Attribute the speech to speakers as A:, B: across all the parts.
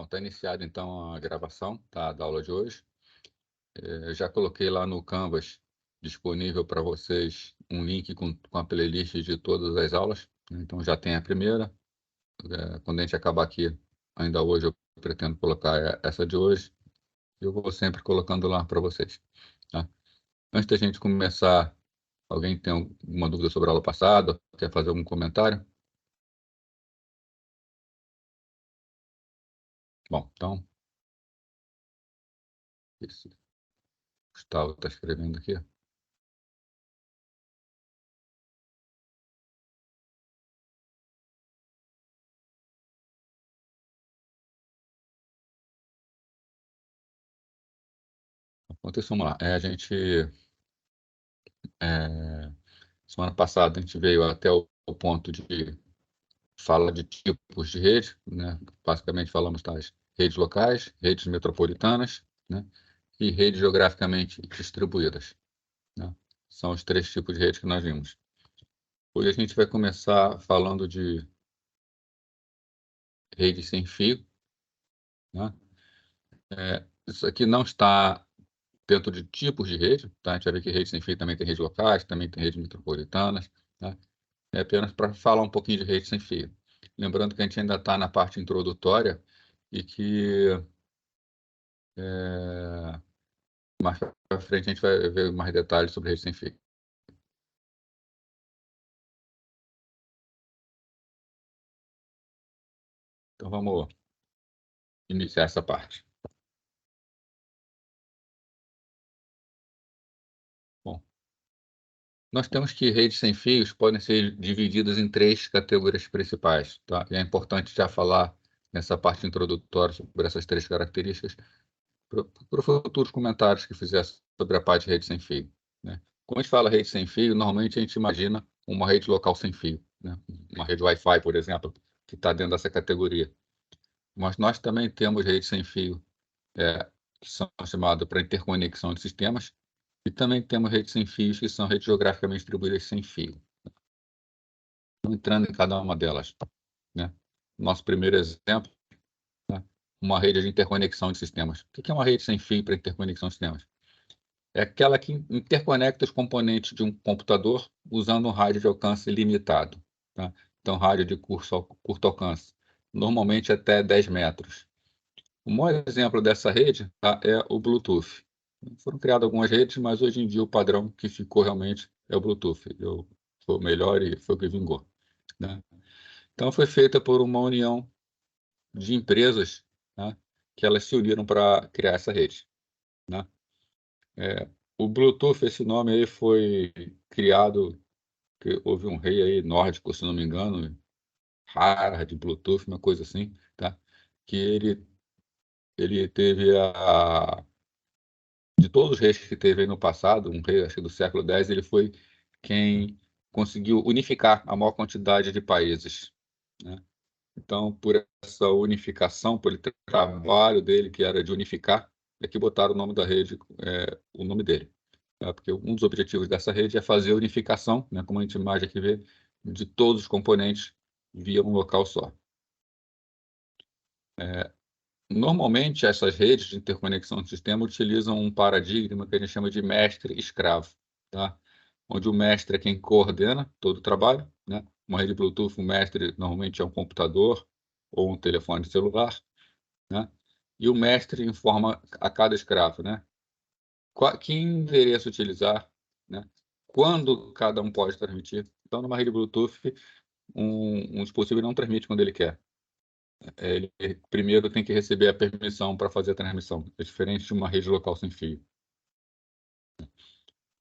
A: está iniciada então a gravação, tá, da aula de hoje. Já coloquei lá no Canvas disponível para vocês um link com a playlist de todas as aulas. Então já tem a primeira. Quando a gente acabar aqui, ainda hoje eu pretendo colocar essa de hoje. Eu vou sempre colocando lá para vocês. Tá? Antes da gente começar, alguém tem alguma dúvida sobre a aula passada? Quer fazer algum comentário? Bom, então, esse Gustavo está escrevendo aqui. Então, vamos lá. Semana passada a gente veio até o ponto de fala de tipos de rede, né? Basicamente falamos das redes locais, redes metropolitanas, né? E redes geograficamente distribuídas, né? São os três tipos de redes que nós vimos. Hoje a gente vai começar falando de rede sem fio, né? Isso aqui não está dentro de tipos de rede, tá? A gente vai ver que rede sem fio também tem redes locais, também tem redes metropolitanas, né? É apenas para falar um pouquinho de rede sem fio. Lembrando que a gente ainda está na parte introdutória e que mais para frente a gente vai ver mais detalhes sobre rede sem fio. Então vamos iniciar essa parte. Bom, nós temos que redes sem fios podem ser divididas em três categorias principais, tá? E é importante já falar nessa parte introdutória sobre essas três características para futuros comentários que fizer sobre a parte de rede sem fio, né? Quando a gente fala rede sem fio, normalmente a gente imagina uma rede local sem fio, né? Uma rede Wi-Fi, por exemplo, que está dentro dessa categoria. Mas nós também temos redes sem fio, que são chamadas para interconexão de sistemas, e também temos redes sem fios, que são redes geograficamente distribuídas sem fio. Entrando em cada uma delas, né? Nosso primeiro exemplo, né? Uma rede de interconexão de sistemas. O que é uma rede sem fio para interconexão de sistemas? É aquela que interconecta os componentes de um computador usando um rádio de alcance limitado, tá? Então, rádio de curto alcance, normalmente até 10 metros. O maior exemplo dessa rede, tá, é o Bluetooth. Foram criadas algumas redes, mas hoje em dia o padrão que ficou realmente é o Bluetooth. Foi o melhor e foi o que vingou, né? Então, foi feita por uma união de empresas, né, que elas se uniram para criar essa rede, né? O Bluetooth, esse nome aí foi criado, que houve um rei aí nórdico, se não me engano, Harald Bluetooth, uma coisa assim, tá? Que ele teve de todos os reis que teve aí no passado, um rei, acho que do século X, ele foi quem conseguiu unificar a maior quantidade de países, né? Então, por essa unificação, por ele trabalho dele, que era de unificar, é que botaram o nome da rede, o nome dele. Tá? Porque um dos objetivos dessa rede é fazer a unificação, né, como a gente imagem aqui vê, de todos os componentes via um local só. Normalmente, essas redes de interconexão do sistema utilizam um paradigma que a gente chama de mestre-escravo, tá? Onde o mestre é quem coordena todo o trabalho, né? Uma rede Bluetooth, o mestre normalmente é um computador ou um telefone celular, né? E o mestre informa a cada escravo, né? Que endereço utilizar, né? Quando cada um pode transmitir. Então, numa rede Bluetooth, um dispositivo não transmite quando ele quer. Ele primeiro tem que receber a permissão para fazer a transmissão. É diferente de uma rede local sem fio.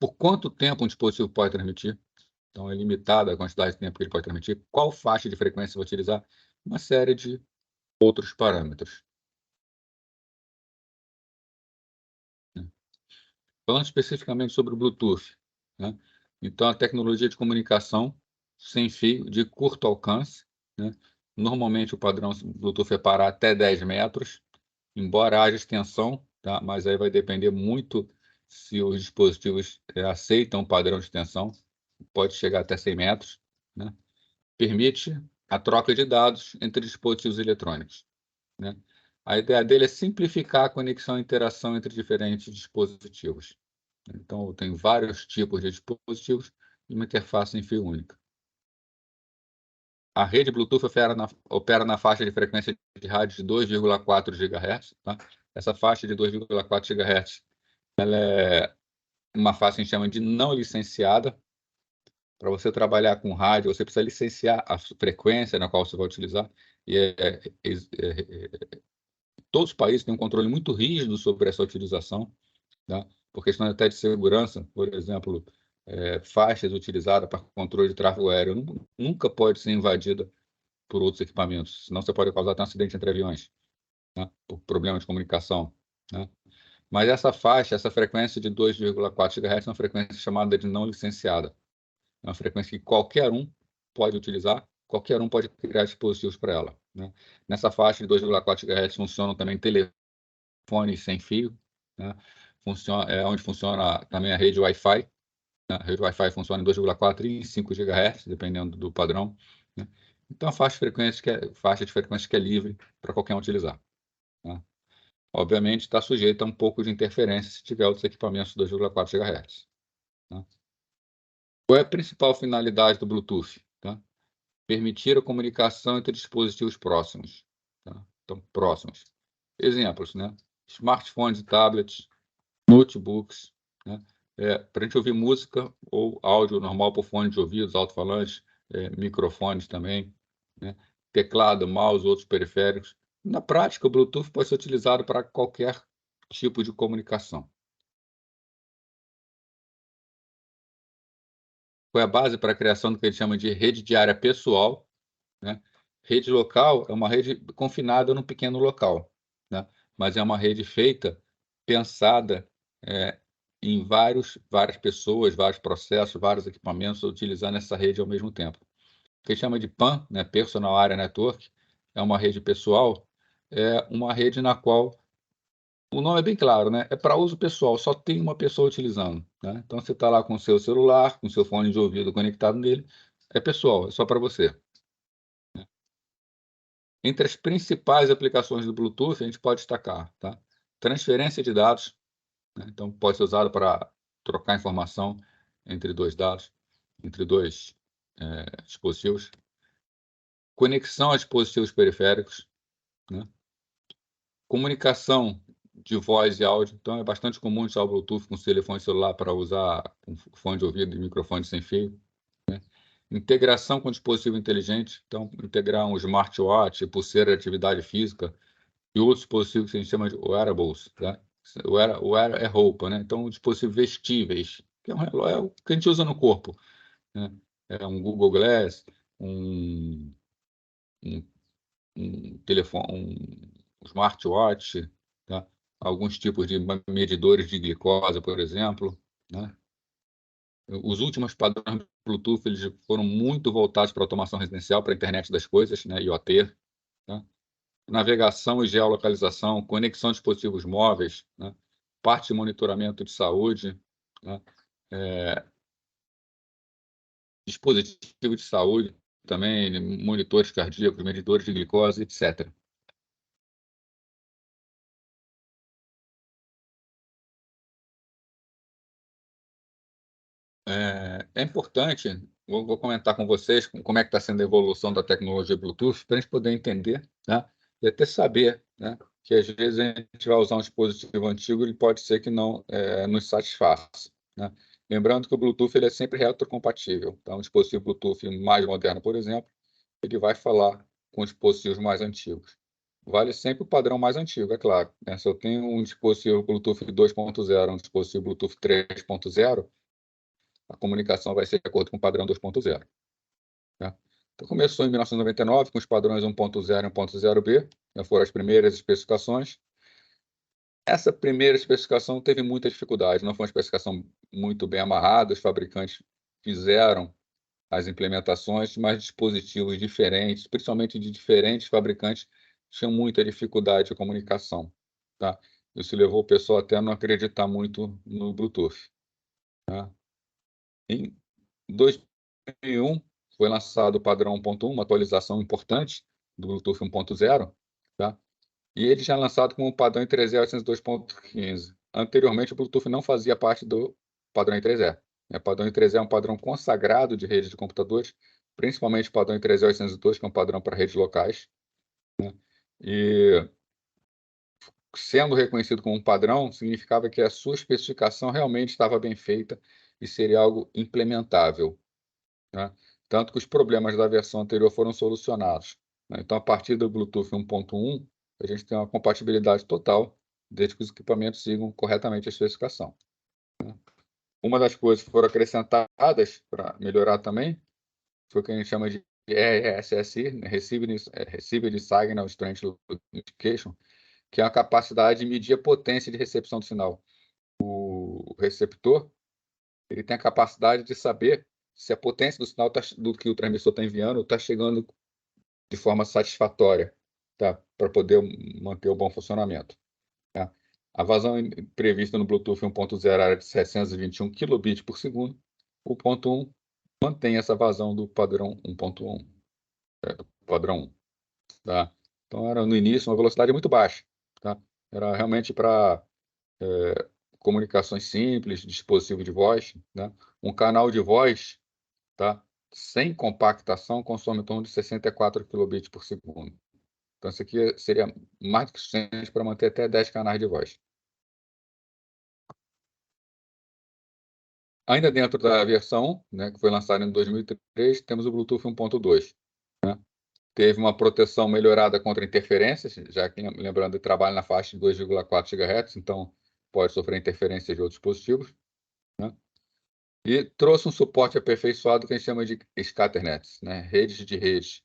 A: Por quanto tempo um dispositivo pode transmitir? Então, é limitada a quantidade de tempo que ele pode transmitir. Qual faixa de frequência vai utilizar? Uma série de outros parâmetros, né? Falando especificamente sobre o Bluetooth, né? Então, a tecnologia de comunicação sem fio de curto alcance, né? Normalmente, o padrão Bluetooth é parar até 10 metros, embora haja extensão, tá? Mas aí vai depender muito se os dispositivos aceitam o padrão de extensão, pode chegar até 100 metros, né? Permite a troca de dados entre dispositivos eletrônicos, né? A ideia dele é simplificar a conexão e interação entre diferentes dispositivos. Então, eu tenho vários tipos de dispositivos e uma interface sem fio única. A rede Bluetooth opera na faixa de frequência de rádio de 2,4 GHz. Tá? Essa faixa de 2,4 GHz ela é uma faixa que a gente chama de não licenciada. Para você trabalhar com rádio, você precisa licenciar a frequência na qual você vai utilizar. E todos os países têm um controle muito rígido sobre essa utilização, tá? Por questão até de segurança. Por exemplo, faixas utilizadas para controle de tráfego aéreo nunca pode ser invadida por outros equipamentos, senão você pode causar até um acidente entre aviões, né? Por problema de comunicação, né? Mas essa faixa, essa frequência de 2,4 GHz é uma frequência chamada de não licenciada. É uma frequência que qualquer um pode utilizar, qualquer um pode criar dispositivos para ela, né? Nessa faixa de 2,4 GHz funcionam também telefones sem fio, né? Onde funciona também a rede Wi-Fi. A rede Wi-Fi funciona em 2,4 e 5 GHz, dependendo do padrão, né? Então, a faixa de frequência que é livre para qualquer um utilizar, né? Obviamente, está sujeito a um pouco de interferência se tiver outros equipamentos 2,4 GHz. Né? Qual é a principal finalidade do Bluetooth? Tá? Permitir a comunicação entre dispositivos próximos. Tá? Então, próximos. Exemplos, né? Smartphones e tablets, notebooks, né? Para a gente ouvir música ou áudio normal por fone de ouvidos, alto-falantes, microfones também, né? Teclado, mouse, outros periféricos. Na prática, o Bluetooth pode ser utilizado para qualquer tipo de comunicação. Foi a base para a criação do que a gente chama de rede de área pessoal, né? Rede local é uma rede confinada num pequeno local, né? Mas é uma rede feita, pensada em várias pessoas, vários processos, vários equipamentos utilizando essa rede ao mesmo tempo. O que a gente chama de PAN, né? Personal Area Network, é uma rede pessoal, é uma rede na qual o nome é bem claro, né? É para uso pessoal, só tem uma pessoa utilizando, né? Então você está lá com o seu celular, com o seu fone de ouvido conectado nele, é pessoal, é só para você. Entre as principais aplicações do Bluetooth, a gente pode destacar, tá? Transferência de dados, né? Então pode ser usado para trocar informação entre dois dados, entre dois dispositivos. Conexão a dispositivos periféricos, né? Comunicação de voz e áudio. Então, é bastante comum usar o Bluetooth com o telefone celular para usar com fone de ouvido e microfone sem fio. Integração com dispositivo inteligente. Então, integrar um smartwatch, pulseira de atividade física e outros dispositivos que a gente chama de wearables. Tá? Wear é roupa, né? Então, dispositivos vestíveis, que é um relógio, é o que a gente usa no corpo, né? É um Google Glass, um telefone, um smartwatch, tá? Alguns tipos de medidores de glicose, por exemplo, né? Os últimos padrões Bluetooth eles foram muito voltados para automação residencial, para a internet das coisas, né? IoT, tá? Navegação e geolocalização, conexão de dispositivos móveis, né? Parte de monitoramento de saúde, né? Dispositivo de saúde também, monitores cardíacos, medidores de glicose, etc. É importante, vou comentar com vocês como é que está sendo a evolução da tecnologia Bluetooth, para a gente poder entender, né? E até saber, né? Que às vezes a gente vai usar um dispositivo antigo e ele pode ser que não nos satisfaça, né? Lembrando que o Bluetooth ele é sempre retrocompatível. Então, um dispositivo Bluetooth mais moderno, por exemplo, ele vai falar com os dispositivos mais antigos. Vale sempre o padrão mais antigo, é claro, né? Se eu tenho um dispositivo Bluetooth 2.0, um dispositivo Bluetooth 3.0, a comunicação vai ser de acordo com o padrão 2.0. Né? Então, começou em 1999 com os padrões 1.0 e 1.0b, né? Foram as primeiras especificações. Essa primeira especificação teve muita dificuldade, não foi uma especificação muito bem amarrada, os fabricantes fizeram as implementações, mas dispositivos diferentes, principalmente de diferentes fabricantes, tinham muita dificuldade de comunicação. Tá? Isso levou o pessoal até a não acreditar muito no Bluetooth. Tá? Em 2001, foi lançado o padrão 1.1, uma atualização importante do Bluetooth 1.0, tá? E ele já é lançado como um padrão em 3E802.15. Anteriormente, o Bluetooth não fazia parte do padrão em 3E. O padrão em 3E é um padrão consagrado de redes de computadores, principalmente o padrão em 3E802, que é um padrão para redes locais. E, sendo reconhecido como um padrão, significava que a sua especificação realmente estava bem feita e seria algo implementável. Tanto que os problemas da versão anterior foram solucionados. Então, a partir do Bluetooth 1.1, a gente tem uma compatibilidade total, desde que os equipamentos sigam corretamente a especificação. Uma das coisas que foram acrescentadas para melhorar também foi o que a gente chama de RSSI, né? Received Signal Strength Indication, que é a capacidade de medir a potência de recepção do sinal. O receptor ele tem a capacidade de saber se a potência do sinal do que o transmissor está enviando está chegando de forma satisfatória, para poder manter o bom funcionamento. A vazão prevista no Bluetooth 1.0 era de 721 kilobits por segundo. O ponto 1 mantém essa vazão do padrão 1.1, padrão 1. Então, era no início uma velocidade muito baixa. Era realmente para comunicações simples, dispositivo de voz. Um canal de voz, sem compactação, consome em torno de 64 kilobits por segundo. Então, isso aqui seria mais do que suficiente para manter até 10 canais de voz. Ainda dentro da versão 1, que foi lançada em 2003, temos o Bluetooth 1.2. Teve uma proteção melhorada contra interferências, já que, lembrando, ele trabalha na faixa de 2,4 GHz, então pode sofrer interferências de outros dispositivos. E trouxe um suporte aperfeiçoado que a gente chama de Scatternets, redes de redes.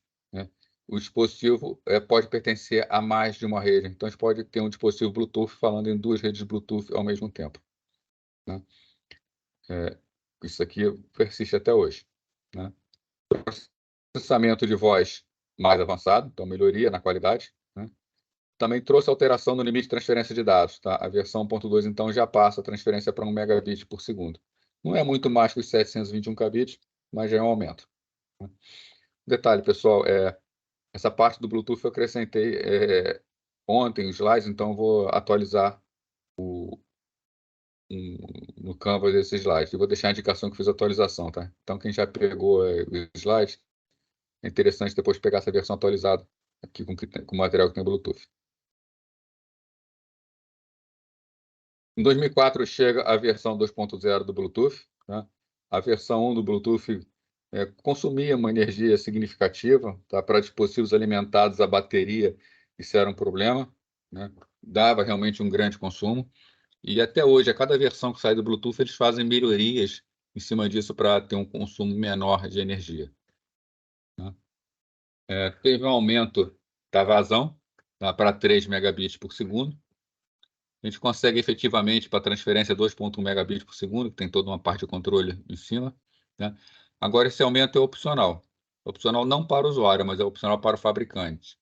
A: O dispositivo pode pertencer a mais de uma rede. Então, a gente pode ter um dispositivo Bluetooth falando em duas redes Bluetooth ao mesmo tempo. Isso aqui persiste até hoje. Processamento de voz mais avançado, então melhoria na qualidade. Também trouxe alteração no limite de transferência de dados. A versão 1.2, então, já passa a transferência para 1 megabit por segundo. Não é muito mais que os 721 kbits, mas já é um aumento. Detalhe, pessoal, essa parte do Bluetooth eu acrescentei ontem os slides, então vou atualizar no Canvas esses slides. Eu vou deixar a indicação que fiz a atualização, tá? Então, quem já pegou os slides, é interessante depois pegar essa versão atualizada aqui com o material que tem Bluetooth. Em 2004 chega a versão 2.0 do Bluetooth. A versão 1 do Bluetooth consumia uma energia significativa. Para dispositivos alimentados a bateria, isso era um problema. Dava realmente um grande consumo. E até hoje, a cada versão que sai do Bluetooth, eles fazem melhorias em cima disso para ter um consumo menor de energia. Teve um aumento da vazão para 3 megabits por segundo. A gente consegue efetivamente para transferência 2.1 megabits por segundo, que tem toda uma parte de controle em cima. Agora, esse aumento é opcional. Opcional não para o usuário, mas é opcional para o fabricante.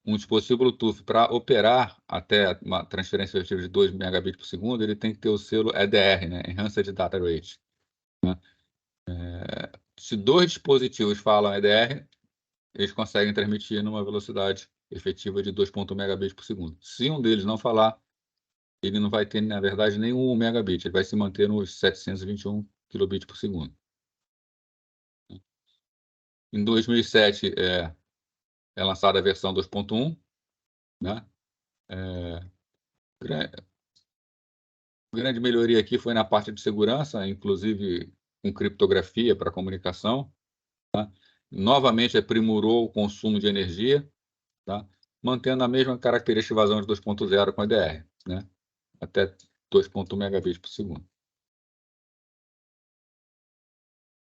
A: Um dispositivo Bluetooth, para operar até uma transferência efetiva de 2 megabits por segundo, ele tem que ter o selo EDR, Enhanced Data Rate. Se dois dispositivos falam EDR, eles conseguem transmitir numa velocidade efetiva de 2.1 megabits por segundo. Se um deles não falar, ele não vai ter, na verdade, nenhum megabit, ele vai se manter nos 721 kilobits por segundo. Em 2007, é lançada a versão 2.1, grande melhoria aqui foi na parte de segurança, inclusive com criptografia para comunicação. Novamente aprimorou o consumo de energia, mantendo a mesma característica de vazão de 2.0 com EDR, até 2.1 megabits por segundo.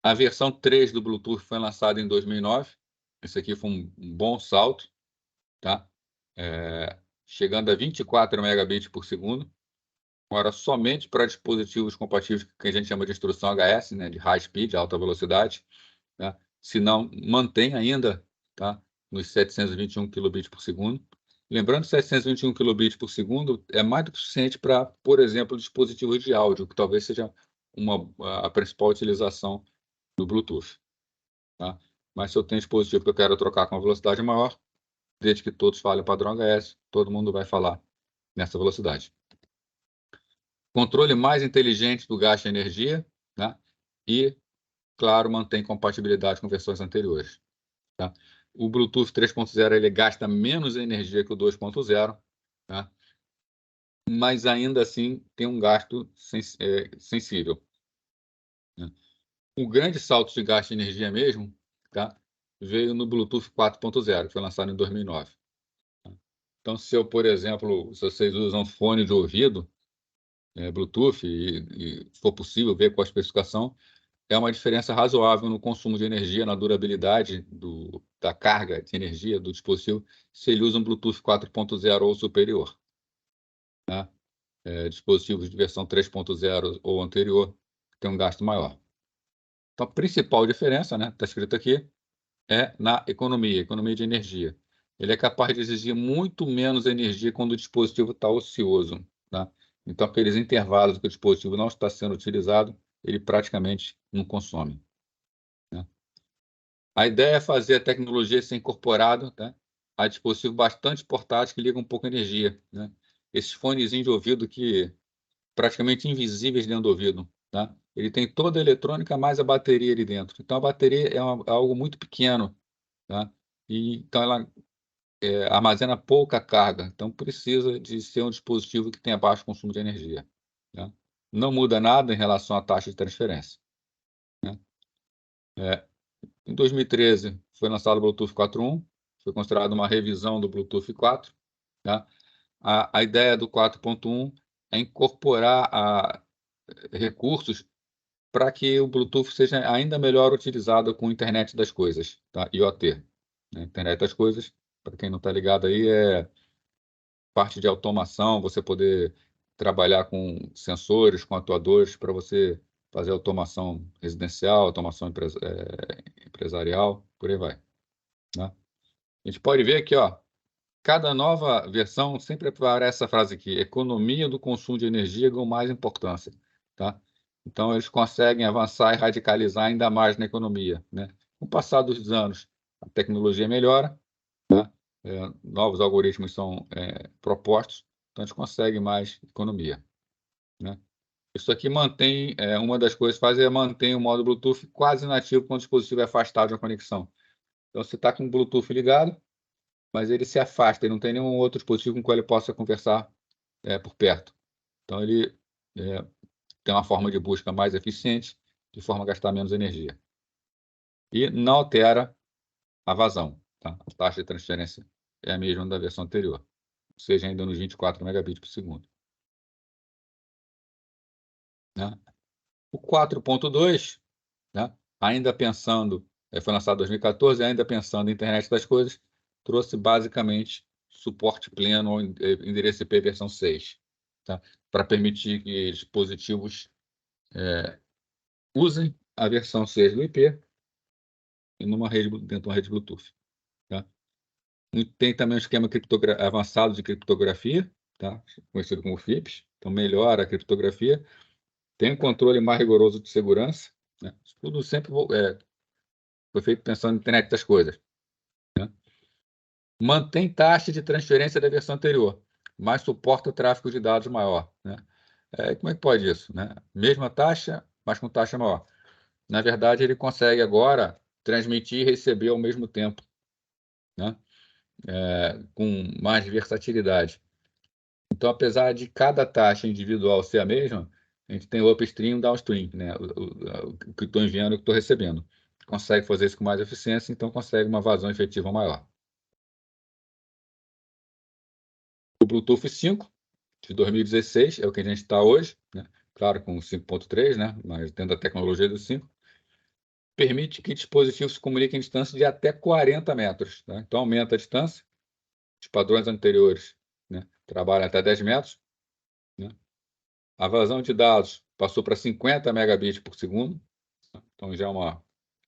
A: A versão 3 do Bluetooth foi lançada em 2009. Esse aqui foi um bom salto, chegando a 24 megabits por segundo. Agora, somente para dispositivos compatíveis que a gente chama de instrução HS, de high speed, alta velocidade. Se não, mantém ainda nos 721 kilobits por segundo. Lembrando que 721 kilobits por segundo é mais do que suficiente para, por exemplo, dispositivos de áudio, que talvez seja a principal utilização do Bluetooth. Mas se eu tenho dispositivo que eu quero trocar com uma velocidade maior, desde que todos falem o padrão HS, todo mundo vai falar nessa velocidade. Controle mais inteligente do gasto de energia, né? E, claro, mantém compatibilidade com versões anteriores. Tá? O Bluetooth 3.0 ele gasta menos energia que o 2.0, tá? Mas ainda assim tem um gasto sensível. Né? O grande salto de gasto de energia mesmo, tá? Veio no Bluetooth 4.0, que foi lançado em 2009. Tá? Então, se eu, por exemplo, se vocês usam fone de ouvido, Bluetooth, e for possível ver com a especificação, é uma diferença razoável no consumo de energia, na durabilidade da carga de energia do dispositivo, se ele usa um Bluetooth 4.0 ou superior. Né? Dispositivos de versão 3.0 ou anterior têm um gasto maior. Então, a principal diferença, né, está escrito aqui, é na economia de energia. Ele é capaz de exigir muito menos energia quando o dispositivo está ocioso. Tá? Então, aqueles intervalos que o dispositivo não está sendo utilizado, ele praticamente não consome. Né? A ideia é fazer a tecnologia ser incorporada, tá, a dispositivo bastante portátil que liga um pouco a energia. Né? Esses fonezinhos de ouvido que praticamente invisíveis dentro do ouvido. Tá? Ele tem toda a eletrônica mais a bateria ali dentro. Então, a bateria é algo muito pequeno. Tá? Então, ela armazena pouca carga. Então, precisa de ser um dispositivo que tenha baixo consumo de energia. Tá? Não muda nada em relação à taxa de transferência. Né? Em 2013, foi lançado o Bluetooth 4.1, foi considerado uma revisão do Bluetooth 4. Tá? A ideia do 4.1 é incorporar recursos para que o Bluetooth seja ainda melhor utilizado com a internet das coisas, tá? IoT. Né? Internet das coisas, para quem não está ligado aí, é parte de automação, você poder trabalhar com sensores, com atuadores, para você fazer automação residencial, automação empresarial, por aí vai. Né? A gente pode ver aqui, ó, cada nova versão sempre aparece essa frase aqui: economia do consumo de energia com mais importância. Tá? Então, eles conseguem avançar e radicalizar ainda mais na economia. Né? Com o passar dos anos, a tecnologia melhora, tá? Novos algoritmos são propostos, então a gente consegue mais economia. Né? Isso aqui mantém, uma das coisas que faz é manter o modo Bluetooth quase inativo quando o dispositivo é afastado da conexão. Então, você está com o Bluetooth ligado, mas ele se afasta, ele não tem nenhum outro dispositivo com o qual ele possa conversar por perto. Então, ele tem uma forma de busca mais eficiente, de forma a gastar menos energia. E não altera a vazão. Tá? A taxa de transferência é a mesma da versão anterior, ou seja, ainda nos 24 megabits por segundo. Né? O 4.2, né, ainda pensando, foi lançado em 2014, ainda pensando em internet das coisas, trouxe basicamente suporte pleno ao endereço IP versão 6, tá? Para permitir que dispositivos usem a versão 6 do IP dentro de uma rede Bluetooth. Tá? Tem também um esquema avançado de criptografia, tá? Conhecido como FIPS, então melhora a criptografia, tem um controle mais rigoroso de segurança. Né? Isso tudo sempre foi feito pensando na internet das coisas. Né? Mantém taxa de transferência da versão anterior, mas suporta o tráfego de dados maior. Né? Como é que pode isso? Né? Mesma taxa, mas com taxa maior. Na verdade, ele consegue agora transmitir e receber ao mesmo tempo, né? Com mais versatilidade. Então, apesar de cada taxa individual ser a mesma, a gente tem o upstream e o downstream, né? O que estou enviando e o que estou recebendo. Consegue fazer isso com mais eficiência, então consegue uma vazão efetiva maior. O Bluetooth 5, de 2016, é o que a gente está hoje, né? Claro, com o 5.3, né? Mas dentro da tecnologia do 5, permite que dispositivos se comuniquem em distância de até 40 metros. Tá? Então, aumenta a distância. Os padrões anteriores, né, trabalham até 10 metros. Né? A vazão de dados passou para 50 megabits por segundo. Então, já é uma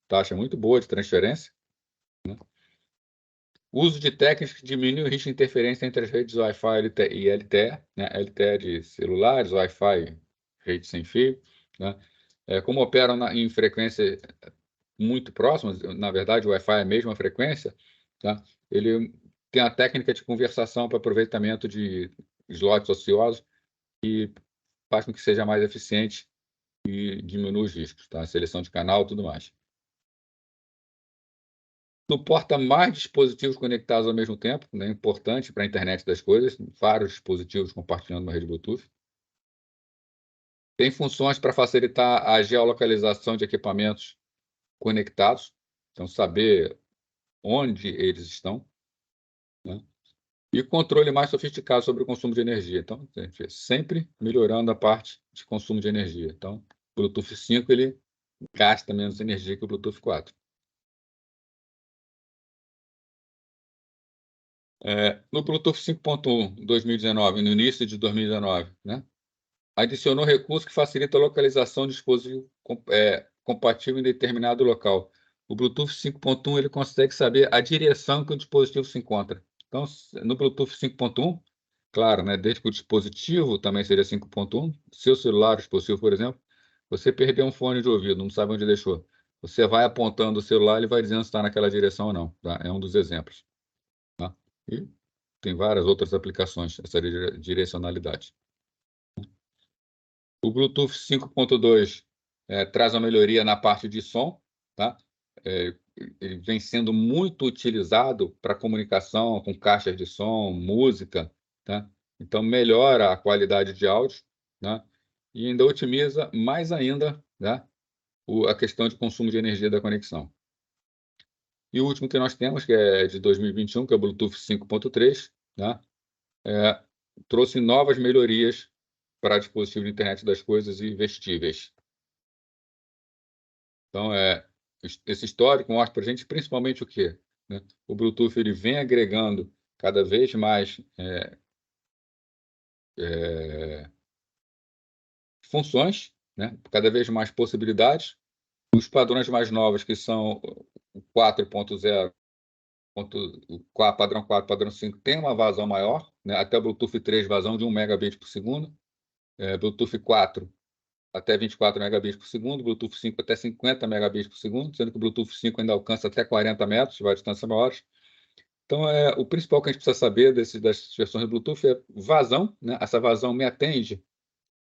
A: taxa muito boa de transferência. Né? O uso de técnicas que diminui o risco de interferência entre as redes Wi-Fi e LTE. Né? LTE de celulares, Wi-Fi, rede sem fio. Né? Como operam em frequência muito próximas, na verdade, o Wi-Fi é a mesma frequência, tá? Ele tem a técnica de conversação para aproveitamento de slots ociosos que faz com que seja mais eficiente e diminua os riscos, tá? Seleção de canal, tudo mais. Suporta mais dispositivos conectados ao mesmo tempo, né? Importante para a internet das coisas, vários dispositivos compartilhando uma rede Bluetooth. Tem funções para facilitar a geolocalização de equipamentos conectados, então saber onde eles estão, né? E controle mais sofisticado sobre o consumo de energia. Então, sempre melhorando a parte de consumo de energia. Então, o Bluetooth 5 ele gasta menos energia que o Bluetooth 4. No Bluetooth 5.1 2019, no início de 2019, né, adicionou recurso que facilita a localização de dispositivo compatível em determinado local. O Bluetooth 5.1 ele consegue saber a direção que o dispositivo se encontra. Então, no Bluetooth 5.1, claro, né, desde que o dispositivo também seja 5.1, seu celular, dispositivo, por exemplo, você perdeu um fone de ouvido, não sabe onde deixou. Você vai apontando o celular, ele vai dizendo se está naquela direção ou não. Tá? É um dos exemplos. Tá? E tem várias outras aplicações, essa direcionalidade. O Bluetooth 5.2 traz uma melhoria na parte de som, tá? Ele vem sendo muito utilizado para comunicação com caixas de som, música, tá? Então melhora a qualidade de áudio, né? E ainda otimiza mais ainda, né, a questão de consumo de energia da conexão. E o último que nós temos, que é de 2021, que é o Bluetooth 5.3, né? Trouxe novas melhorias para dispositivos de internet das coisas e vestíveis. Então, esse histórico mostra para a gente principalmente o quê? Né? O Bluetooth ele vem agregando cada vez mais funções, né? Cada vez mais possibilidades. Os padrões mais novos, que são o 4.0, o padrão 4, padrão 5, tem uma vazão maior, né? Até o Bluetooth 3, vazão de 1 megabit por segundo. Bluetooth 4, até 24 megabits por segundo, Bluetooth 5 até 50 megabits por segundo, sendo que o Bluetooth 5 ainda alcança até 40 metros, vai a distâncias maiores. Então, o principal que a gente precisa saber das versões do Bluetooth é vazão, né? Essa vazão me atende,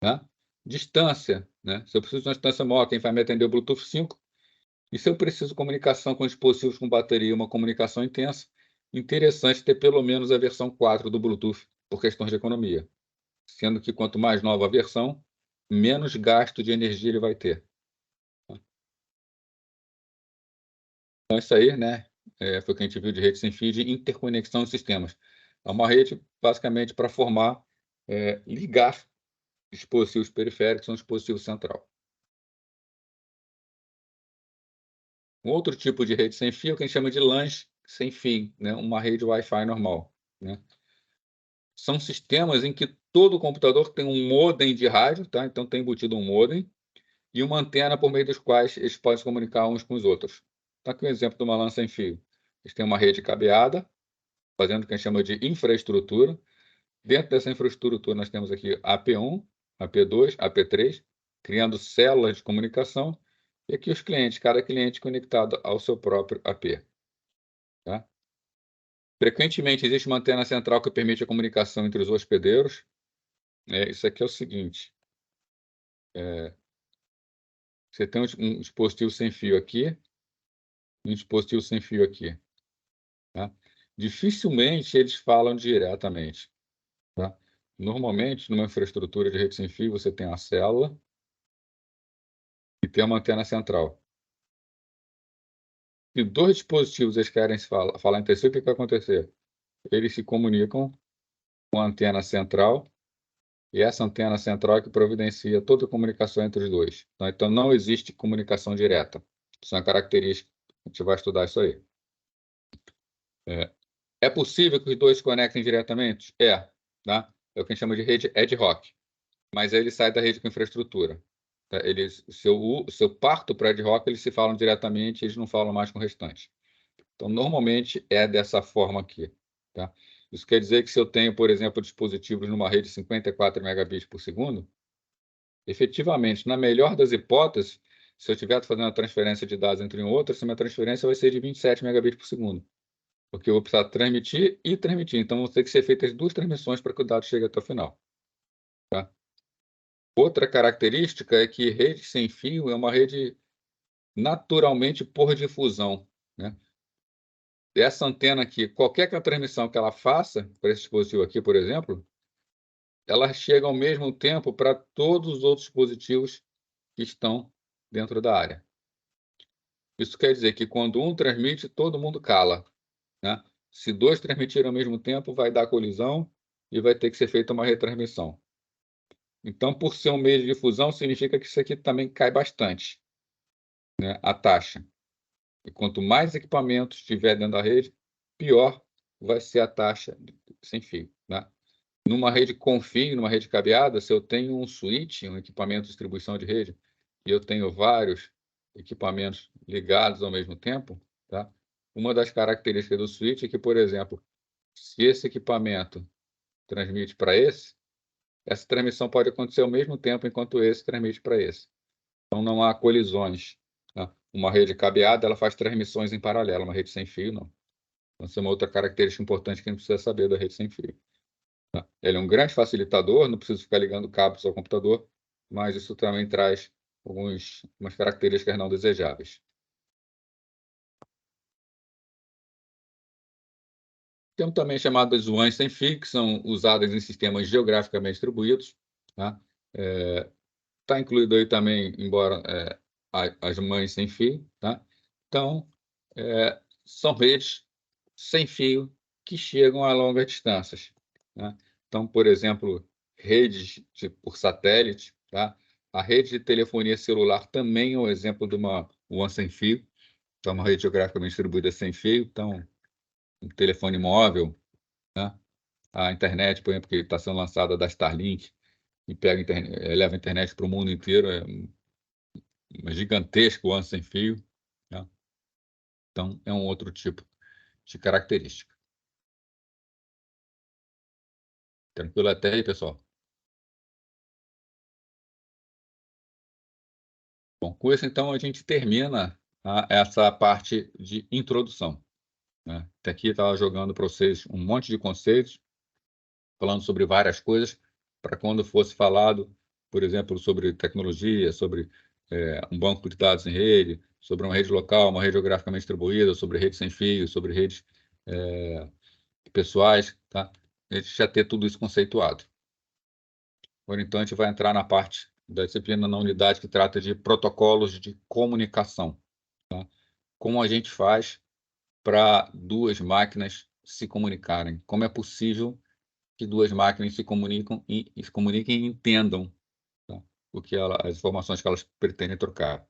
A: né? Distância, né? Se eu preciso de uma distância maior, quem vai me atender é o Bluetooth 5. E se eu preciso comunicação com dispositivos com bateria, uma comunicação intensa, interessante ter pelo menos a versão 4 do Bluetooth, por questões de economia. Sendo que quanto mais nova a versão, menos gasto de energia ele vai ter. Então, isso aí, né, foi o que a gente viu de rede sem fio de interconexão de sistemas. É uma rede, basicamente, para formar, ligar dispositivos periféricos a um dispositivo central. Um outro tipo de rede sem fio é o que a gente chama de LANs sem fio, né, uma rede Wi-Fi normal, né? São sistemas em que todo computador tem um modem de rádio, tá? Então tem embutido um modem e uma antena por meio dos quais eles podem se comunicar uns com os outros. Tá aqui um exemplo de uma LAN sem fio. Eles têm uma rede cabeada, fazendo o que a gente chama de infraestrutura. Dentro dessa infraestrutura, nós temos aqui AP1, AP2, AP3, criando células de comunicação. E aqui os clientes, cada cliente conectado ao seu próprio AP. Tá? Frequentemente, existe uma antena central que permite a comunicação entre os hospedeiros. Isso aqui é o seguinte. Você tem um dispositivo sem fio aqui e um dispositivo sem fio aqui. Tá? Dificilmente eles falam diretamente. Tá? Normalmente, numa infraestrutura de rede sem fio, você tem a célula e tem uma antena central. Se dois dispositivos eles querem se falar entre si, o que vai acontecer? Eles se comunicam com a antena central e essa antena central é que providencia toda a comunicação entre os dois. Tá? Então, não existe comunicação direta. Isso é uma característica. A gente vai estudar isso aí. É possível que os dois se conectem diretamente? Tá? É o que a gente chama de rede ad hoc. Mas aí ele sai da rede com infraestrutura. Tá? Se eu parto para ad hoc, eles se falam diretamente, eles não falam mais com o restante. Então, normalmente é dessa forma aqui. Tá? Isso quer dizer que se eu tenho, por exemplo, dispositivos numa rede de 54 megabits por segundo, efetivamente, na melhor das hipóteses, se eu estiver fazendo a transferência de dados entre um e outro, essa minha transferência vai ser de 27 megabits por segundo. porque eu vou precisar transmitir e transmitir. Então, vão ter que ser feitas 2 transmissões para que o dado chegue até o final. Tá? Outra característica é que rede sem fio é uma rede naturalmente por difusão, né? Essa antena aqui, qualquer transmissão que ela faça para esse dispositivo aqui, por exemplo, ela chega ao mesmo tempo para todos os outros dispositivos que estão dentro da área. Isso quer dizer que quando um transmite, todo mundo cala, né? Se 2 transmitirem ao mesmo tempo, vai dar colisão e vai ter que ser feita uma retransmissão. Então, por ser um meio de difusão, significa que isso aqui também cai bastante, né, a taxa. E quanto mais equipamentos tiver dentro da rede, pior vai ser a taxa sem fio, né? Numa rede com fio, numa rede cabeada, se eu tenho um switch, um equipamento de distribuição de rede, e eu tenho vários equipamentos ligados ao mesmo tempo, tá? Uma das características do switch é que, por exemplo, se esse equipamento transmite para esse, essa transmissão pode acontecer ao mesmo tempo enquanto esse transmite para esse. Então, não há colisões, tá? Uma rede cabeada, ela faz transmissões em paralelo, uma rede sem fio, não. Então, essa é uma outra característica importante que a gente precisa saber da rede sem fio. Tá? Ele é um grande facilitador, não preciso ficar ligando cabos ao computador, mas isso também traz algumas características não desejáveis. Temos também chamadas WANs sem fio, que são usadas em sistemas geograficamente distribuídos. Tá? Está incluído aí também, embora as mães sem fio. Tá? Então, são redes sem fio que chegam a longas distâncias. Né? Então, por exemplo, redes por satélite. Tá? A rede de telefonia celular também é um exemplo de uma WAN sem fio. Então, uma rede geograficamente distribuída sem fio. Então, um telefone móvel, né? A internet, por exemplo, que está sendo lançada da Starlink, e leva a internet para o mundo inteiro, é uma gigantesca WAN sem fio. Né? Então, é um outro tipo de característica. Tranquilo até aí, pessoal? Bom, com isso, então, a gente termina essa parte de introdução. Né? Até aqui estava jogando para vocês um monte de conceitos, falando sobre várias coisas, para quando fosse falado, por exemplo, sobre tecnologia, sobre um banco de dados em rede, sobre uma rede local, uma rede geograficamente distribuída, sobre redes sem fio, sobre redes pessoais, tá? A gente já ter tudo isso conceituado. Agora, então, a gente vai entrar na parte da disciplina na unidade que trata de protocolos de comunicação. Tá? Como a gente faz para 2 máquinas se comunicarem? Como é possível que 2 máquinas se comuniquem e entendam, tá? As informações que elas pretendem trocar?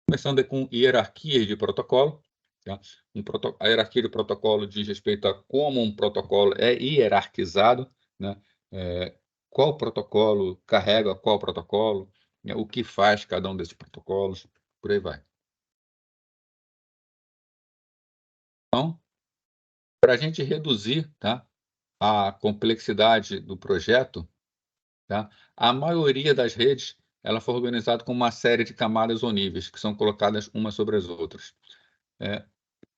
A: Começando com hierarquias de protocolo. Tá? A hierarquia de protocolo diz respeito a como um protocolo é hierarquizado, né? Qual protocolo carrega qual protocolo, né? O que faz cada um desses protocolos, por aí vai. Então, para a gente reduzir, tá, a complexidade do projeto, tá, a maioria das redes ela foi organizada com uma série de camadas ou níveis, que são colocadas umas sobre as outras.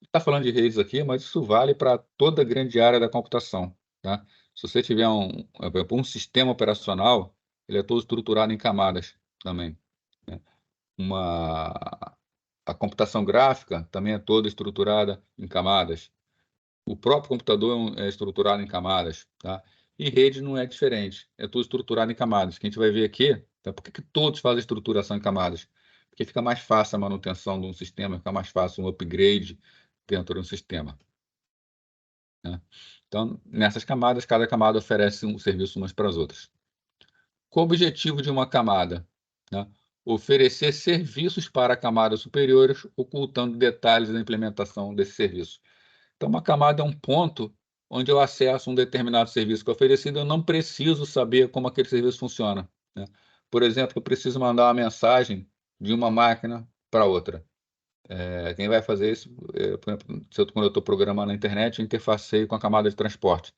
A: Está falando de redes aqui, mas isso vale para toda a grande área da computação. Tá? Se você tiver um sistema operacional, ele é todo estruturado em camadas também. Né? A computação gráfica também é toda estruturada em camadas. O próprio computador é estruturado em camadas. Tá? E rede não é diferente, é tudo estruturado em camadas. Que a gente vai ver aqui, tá? Por que todos fazem estruturação em camadas? Porque fica mais fácil a manutenção de um sistema, fica mais fácil um upgrade dentro de um sistema. Né? Então, nessas camadas, cada camada oferece um serviço umas para as outras. Qual o objetivo de uma camada? Né? Oferecer serviços para camadas superiores, ocultando detalhes da implementação desse serviço. Então, uma camada é um ponto onde eu acesso um determinado serviço que é oferecido, eu não preciso saber como aquele serviço funciona. Né? Por exemplo, eu preciso mandar uma mensagem de uma máquina para outra. Quem vai fazer isso, por exemplo, quando eu estou programando na internet, eu interfaceio com a camada de transporte.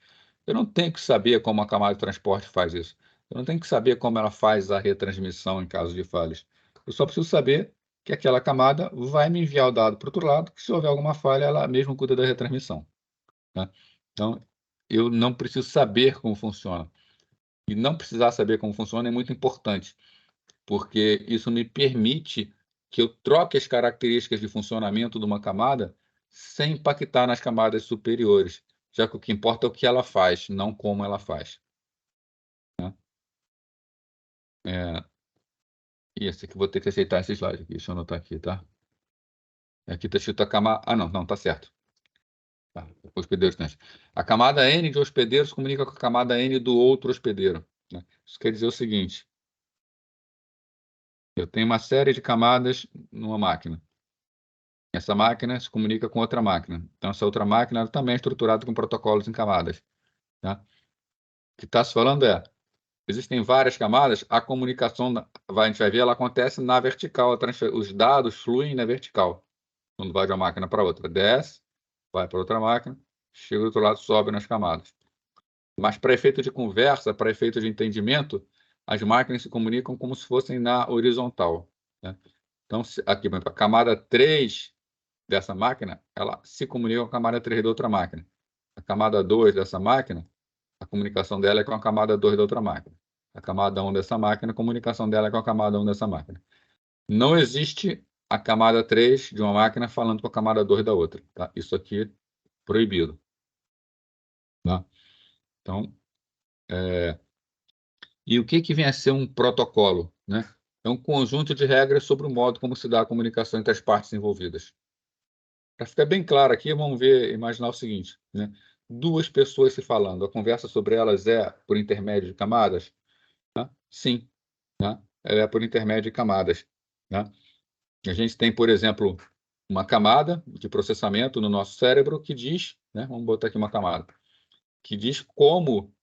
A: Eu não tenho que saber como a camada de transporte faz isso. Eu não tenho que saber como ela faz a retransmissão em caso de falhas. Eu só preciso saber que aquela camada vai me enviar o dado para o outro lado, que se houver alguma falha, ela mesmo cuida da retransmissão. Tá? Então, eu não preciso saber como funciona. E não precisar saber como funciona é muito importante, porque isso me permite que eu troque as características de funcionamento de uma camada sem impactar nas camadas superiores, já que o que importa é o que ela faz, não como ela faz. Né? E esse aqui, vou ter que aceitar esse slide aqui, deixa eu anotar aqui, tá? Aqui está escrito a camada... Ah, não, está certo. Tá, hospedeiros tens. A camada N de hospedeiros comunica com a camada N do outro hospedeiro. Né? Isso quer dizer o seguinte: eu tenho uma série de camadas numa máquina. Essa máquina se comunica com outra máquina. Então, essa outra máquina também é estruturada com protocolos em camadas. Tá? O que está se falando é, existem várias camadas, a comunicação, a gente vai ver, ela acontece na vertical. Os dados fluem na vertical. Quando vai de uma máquina para outra, desce, vai para outra máquina, chega do outro lado, sobe nas camadas. Mas para efeito de conversa, para efeito de entendimento, as máquinas se comunicam como se fossem na horizontal. Né? Então, aqui, a camada 3 dessa máquina, ela se comunica com a camada 3 da outra máquina. A camada 2 dessa máquina, a comunicação dela é com a camada 2 da outra máquina. A camada 1 dessa máquina, a comunicação dela é com a camada 1 dessa máquina. Não existe a camada 3 de uma máquina falando com a camada 2 da outra. Tá? Isso aqui, proibido. Tá? Então, e o que vem a ser um protocolo? Né? É um conjunto de regras sobre o modo como se dá a comunicação entre as partes envolvidas. Para ficar bem claro aqui, vamos ver, imaginar o seguinte, né? Duas pessoas se falando, a conversa sobre elas é por intermédio de camadas? Né? Sim, né? Ela é por intermédio de camadas. Né? A gente tem, por exemplo, uma camada de processamento no nosso cérebro que diz, né? Vamos botar aqui uma camada, que diz como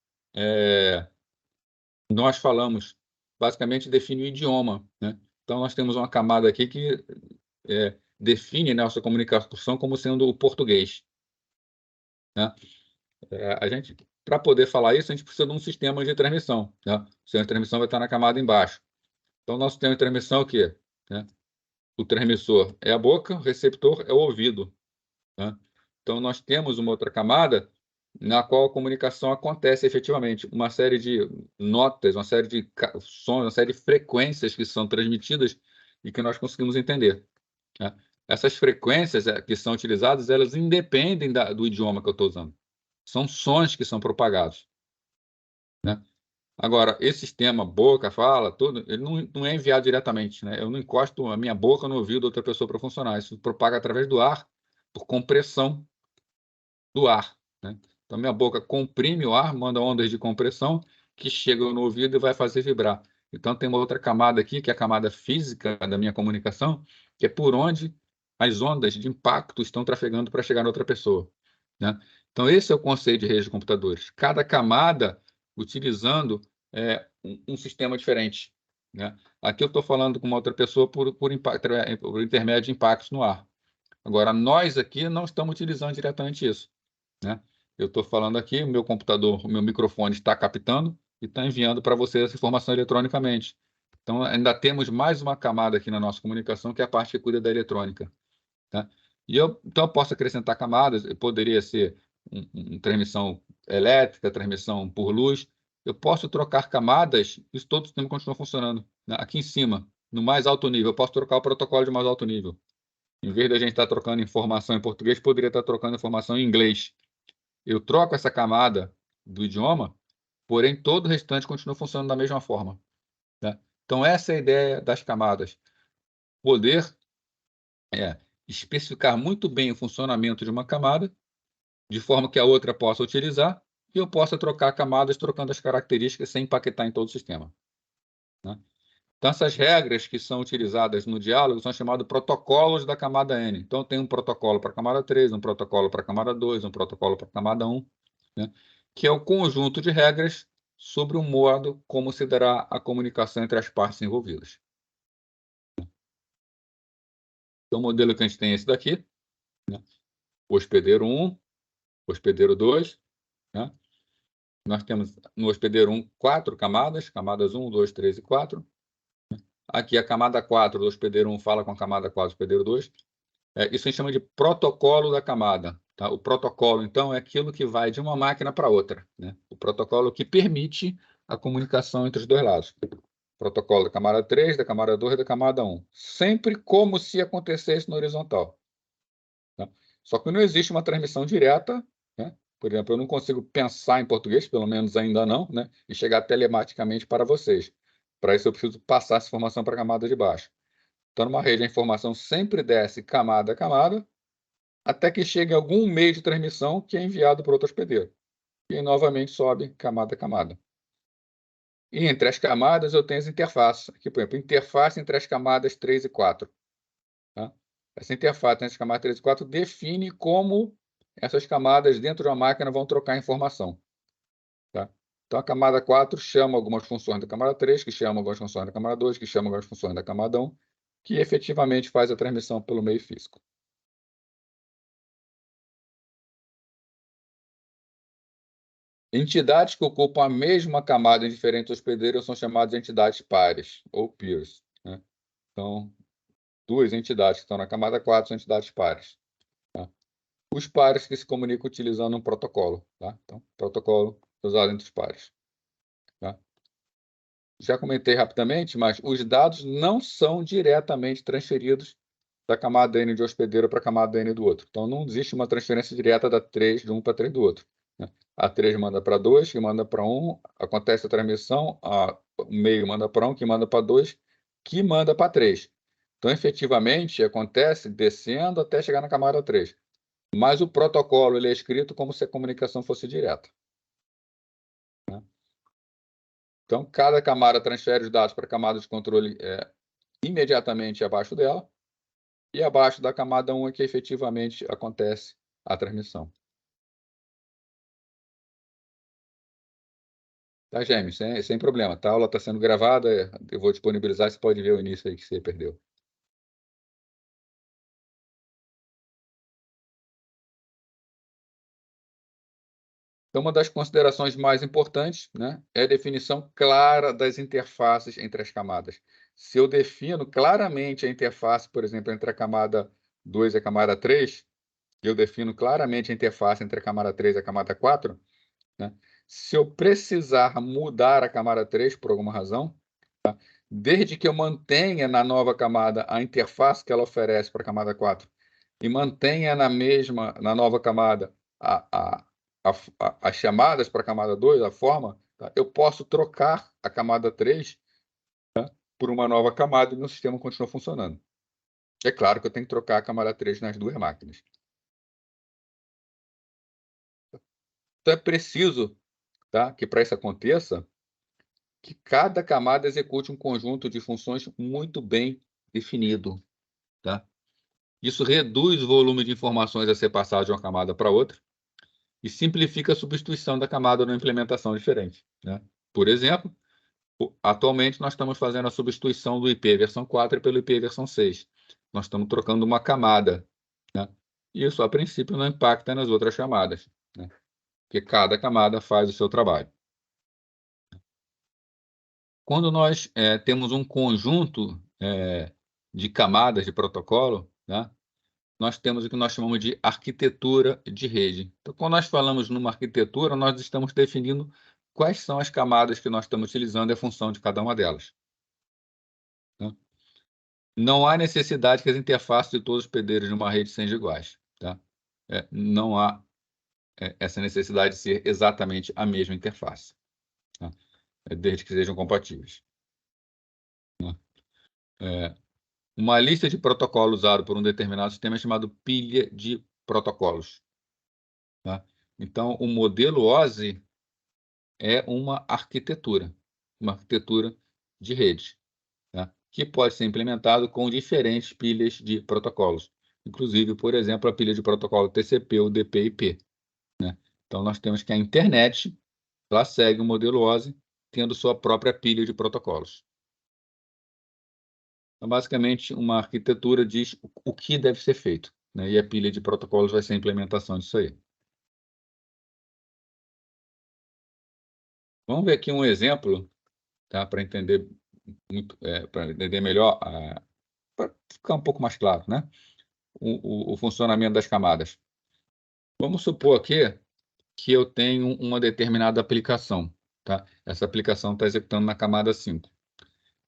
A: nós falamos, basicamente define o idioma. Né? Então, nós temos uma camada aqui que define nossa comunicação como sendo o português. Né? A gente, para poder falar isso, a gente precisa de um sistema de transmissão. Né? O sistema de transmissão vai estar na camada embaixo. Então, nosso sistema de transmissão é o quê? Né? O transmissor é a boca, o receptor é o ouvido. Né? Então, nós temos uma outra camada na qual a comunicação acontece efetivamente. Uma série de notas, uma série de sons, uma série de frequências que são transmitidas e que nós conseguimos entender. Né? Essas frequências que são utilizadas, elas independem do idioma que eu estou usando. São sons que são propagados. Né? Agora, esse sistema boca, fala, tudo, ele não é enviado diretamente. Né? Eu não encosto a minha boca no ouvido de outra pessoa para funcionar. Isso propaga através do ar, por compressão do ar. Né? Então, minha boca comprime o ar, manda ondas de compressão que chegam no ouvido e vai fazer vibrar. Então, tem uma outra camada aqui, que é a camada física da minha comunicação, que é por onde as ondas de impacto estão trafegando para chegar na outra pessoa. Né? Então, esse é o conceito de rede de computadores. Cada camada utilizando um sistema diferente. Né? Aqui eu estou falando com uma outra pessoa por intermédio de impactos no ar. Agora, nós aqui não estamos utilizando diretamente isso. Né? Eu estou falando aqui, o meu computador, o meu microfone está captando e está enviando para você essa informação eletronicamente. Então, ainda temos mais uma camada aqui na nossa comunicação, que é a parte que cuida da eletrônica. Tá? Então, eu posso acrescentar camadas, poderia ser transmissão elétrica, transmissão por luz. Eu posso trocar camadas, isso todo o sistema continua funcionando. Né? Aqui em cima, no mais alto nível, eu posso trocar o protocolo de mais alto nível. Em vez da gente estar trocando informação em português, poderia estar trocando informação em inglês. Eu troco essa camada do idioma, porém todo o restante continua funcionando da mesma forma. Né? Então, essa é a ideia das camadas. Poder especificar muito bem o funcionamento de uma camada, de forma que a outra possa utilizar, e eu possa trocar camadas trocando as características sem impactar em todo o sistema. Né? Então, essas regras que são utilizadas no diálogo são chamados protocolos da camada N. Então, tem um protocolo para a camada 3, um protocolo para a camada 2, um protocolo para a camada 1, né? Que é o conjunto de regras sobre o modo como se dará a comunicação entre as partes envolvidas. Então, o modelo que a gente tem é esse daqui, né? O hospedeiro 1, hospedeiro 2, né? Nós temos no hospedeiro 1 4 camadas, camadas 1, 2, 3 e 4. aqui a camada 4 do hospedeiro 1 fala com a camada 4 do hospedeiro 2. Isso a gente chama de protocolo da camada. Tá? O protocolo, então, é aquilo que vai de uma máquina para outra, né? O protocolo que permite a comunicação entre os dois lados. Protocolo da camada 3, da camada 2 e da camada 1. Sempre como se acontecesse no horizontal. Tá? Só que não existe uma transmissão direta, né? Por exemplo, eu não consigo pensar em português, pelo menos ainda não, né? E chegar telematicamente para vocês. Para isso, eu preciso passar essa informação para a camada de baixo. Então, numa rede, a informação sempre desce camada a camada, até que chegue a algum meio de transmissão que é enviado para outro hospedeiro. E aí, novamente, sobe camada a camada. E entre as camadas, eu tenho as interfaces. Aqui, por exemplo, interface entre as camadas 3 e 4. Tá? Essa interface entre as camadas 3 e 4 define como essas camadas dentro de uma máquina vão trocar informação. Tá? Então, a camada 4 chama algumas funções da camada 3, que chama algumas funções da camada 2, que chama algumas funções da camada 1, que efetivamente faz a transmissão pelo meio físico. Entidades que ocupam a mesma camada em diferentes hospedeiros são chamadas de entidades pares, ou peers. Né? Então, duas entidades que estão na camada 4 são entidades pares. Tá? Os pares que se comunicam utilizando um protocolo. Tá? Então, protocolo usado entre os pares. Tá? Já comentei rapidamente, mas os dados não são diretamente transferidos da camada N de hospedeiro para a camada N do outro. Então, não existe uma transferência direta da 3 de um para 3 do outro. Né? A 3 manda para 2, que manda para 1, acontece a transmissão, o meio manda para 1, que manda para 2, que manda para 3. Então, efetivamente, acontece descendo até chegar na camada 3. Mas o protocolo ele é escrito como se a comunicação fosse direta. Né? Então, cada camada transfere os dados para a camada de controle imediatamente abaixo dela, e abaixo da camada 1 é que efetivamente acontece a transmissão. Tá, Gêmeos? Sem problema. Tá? A aula está sendo gravada, eu vou disponibilizar, você pode ver o início aí que você perdeu. Então, uma das considerações mais importantes, né, é a definição clara das interfaces entre as camadas. Se eu defino claramente a interface, por exemplo, entre a camada 2 e a camada 3, eu defino claramente a interface entre a camada 3 e a camada 4, né? Se eu precisar mudar a camada 3 por alguma razão, tá? Desde que eu mantenha na nova camada a interface que ela oferece para a camada 4 e mantenha na nova camada as chamadas para a camada 2, a forma, tá? Eu posso trocar a camada 3, tá? Por uma nova camada e meu sistema continua funcionando. É claro que eu tenho que trocar a camada 3 nas duas máquinas. Então é preciso, tá, que para isso aconteça, que cada camada execute um conjunto de funções muito bem definido. Tá? Isso reduz o volume de informações a ser passado de uma camada para outra e simplifica a substituição da camada numa implementação diferente. Né? Por exemplo, atualmente nós estamos fazendo a substituição do IP versão 4 pelo IP versão 6. Nós estamos trocando uma camada. Né? Isso, a princípio, não impacta nas outras chamadas, né? Porque cada camada faz o seu trabalho. Quando nós temos um conjunto de camadas de protocolo, né, nós temos o que nós chamamos de arquitetura de rede. Então, quando nós falamos numa arquitetura, nós estamos definindo quais são as camadas que nós estamos utilizando e a função de cada uma delas. Né? Não há necessidade que as interfaces de todos os hospedeiros de uma rede sejam iguais. Tá? Não há essa necessidade de ser exatamente a mesma interface, tá? Desde que sejam compatíveis. Uma lista de protocolos usado por um determinado sistema é chamado pilha de protocolos. Tá? Então, o modelo OSI é uma arquitetura de rede, tá? Que pode ser implementado com diferentes pilhas de protocolos. Inclusive, por exemplo, a pilha de protocolo TCP, UDP e IP. Né? Então, nós temos que a internet ela segue o modelo OSI, tendo sua própria pilha de protocolos. Então, basicamente, uma arquitetura diz o que deve ser feito, né? E a pilha de protocolos vai ser a implementação disso aí. Vamos ver aqui um exemplo, tá? Para entender para entender melhor, para ficar um pouco mais claro, né? O funcionamento das camadas. Vamos supor aqui que eu tenho uma determinada aplicação, tá? Essa aplicação está executando na camada 5.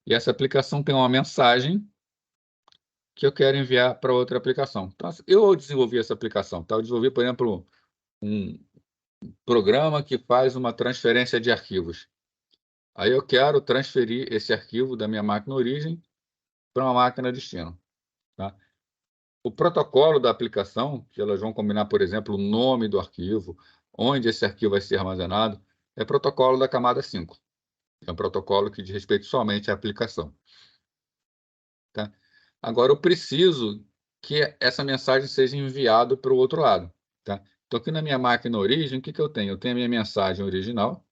A: E essa aplicação tem uma mensagem que eu quero enviar para outra aplicação. Então, eu desenvolvi essa aplicação, tá? Eu desenvolvi, por exemplo, um programa que faz uma transferência de arquivos. Aí eu quero transferir esse arquivo da minha máquina origem para uma máquina destino, tá? O protocolo da aplicação, que elas vão combinar, por exemplo, o nome do arquivo, onde esse arquivo vai ser armazenado, é protocolo da camada 5. É um protocolo que diz respeito somente à aplicação. Tá? Agora, eu preciso que essa mensagem seja enviada para o outro lado. Tá? Então, aqui na minha máquina origem, o que eu tenho? Eu tenho a minha mensagem original.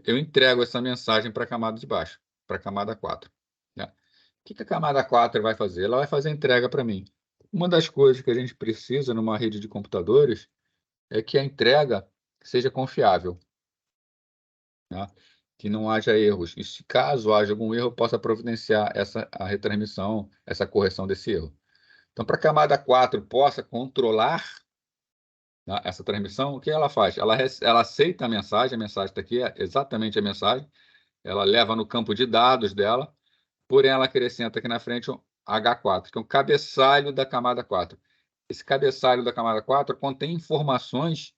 A: Eu entrego essa mensagem para a camada de baixo, para a camada 4. Tá? O que a camada 4 vai fazer? Ela vai fazer a entrega para mim. Uma das coisas que a gente precisa numa rede de computadores é que a entrega seja confiável, tá? Que não haja erros. E se caso haja algum erro, eu possa providenciar a retransmissão, essa correção desse erro. Então, para a camada 4 possa controlar, tá, essa transmissão, o que ela faz? Ela aceita a mensagem está aqui, é exatamente a mensagem, ela leva no campo de dados dela, porém ela acrescenta aqui na frente um H4, que é um cabeçalho da camada 4. Esse cabeçalho da camada 4 contém informações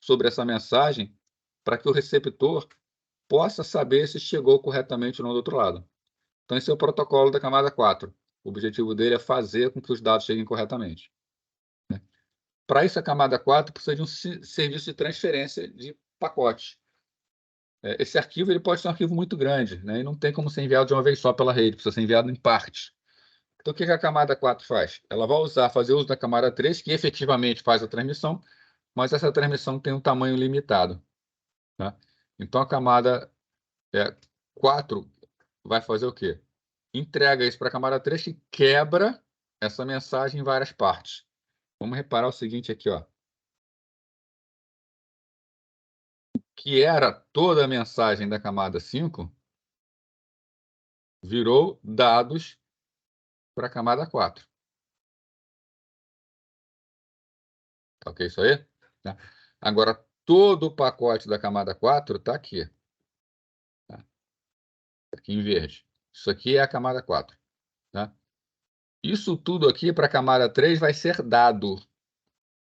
A: sobre essa mensagem para que o receptor possa saber se chegou corretamente ou não do outro lado. Então, esse é o protocolo da camada 4. O objetivo dele é fazer com que os dados cheguem corretamente. Para isso, a camada 4 precisa de um serviço de transferência de pacotes. Esse arquivo ele pode ser um arquivo muito grande, né? E não tem como ser enviado de uma vez só pela rede, precisa ser enviado em partes. Então, o que a camada 4 faz? Ela vai fazer uso da camada 3, que efetivamente faz a transmissão, mas essa transmissão tem um tamanho limitado. Tá? Então, a camada 4 vai fazer o quê? Entrega isso para a camada 3, que quebra essa mensagem em várias partes. Vamos reparar o seguinte aqui, ó. Que era toda a mensagem da camada 5, virou dados para a camada 4. Tá ok isso aí? Tá? Agora, todo o pacote da camada 4 está aqui. Tá? Aqui em verde. Isso aqui é a camada 4. Tá? Isso tudo aqui para a camada 3 vai ser dado.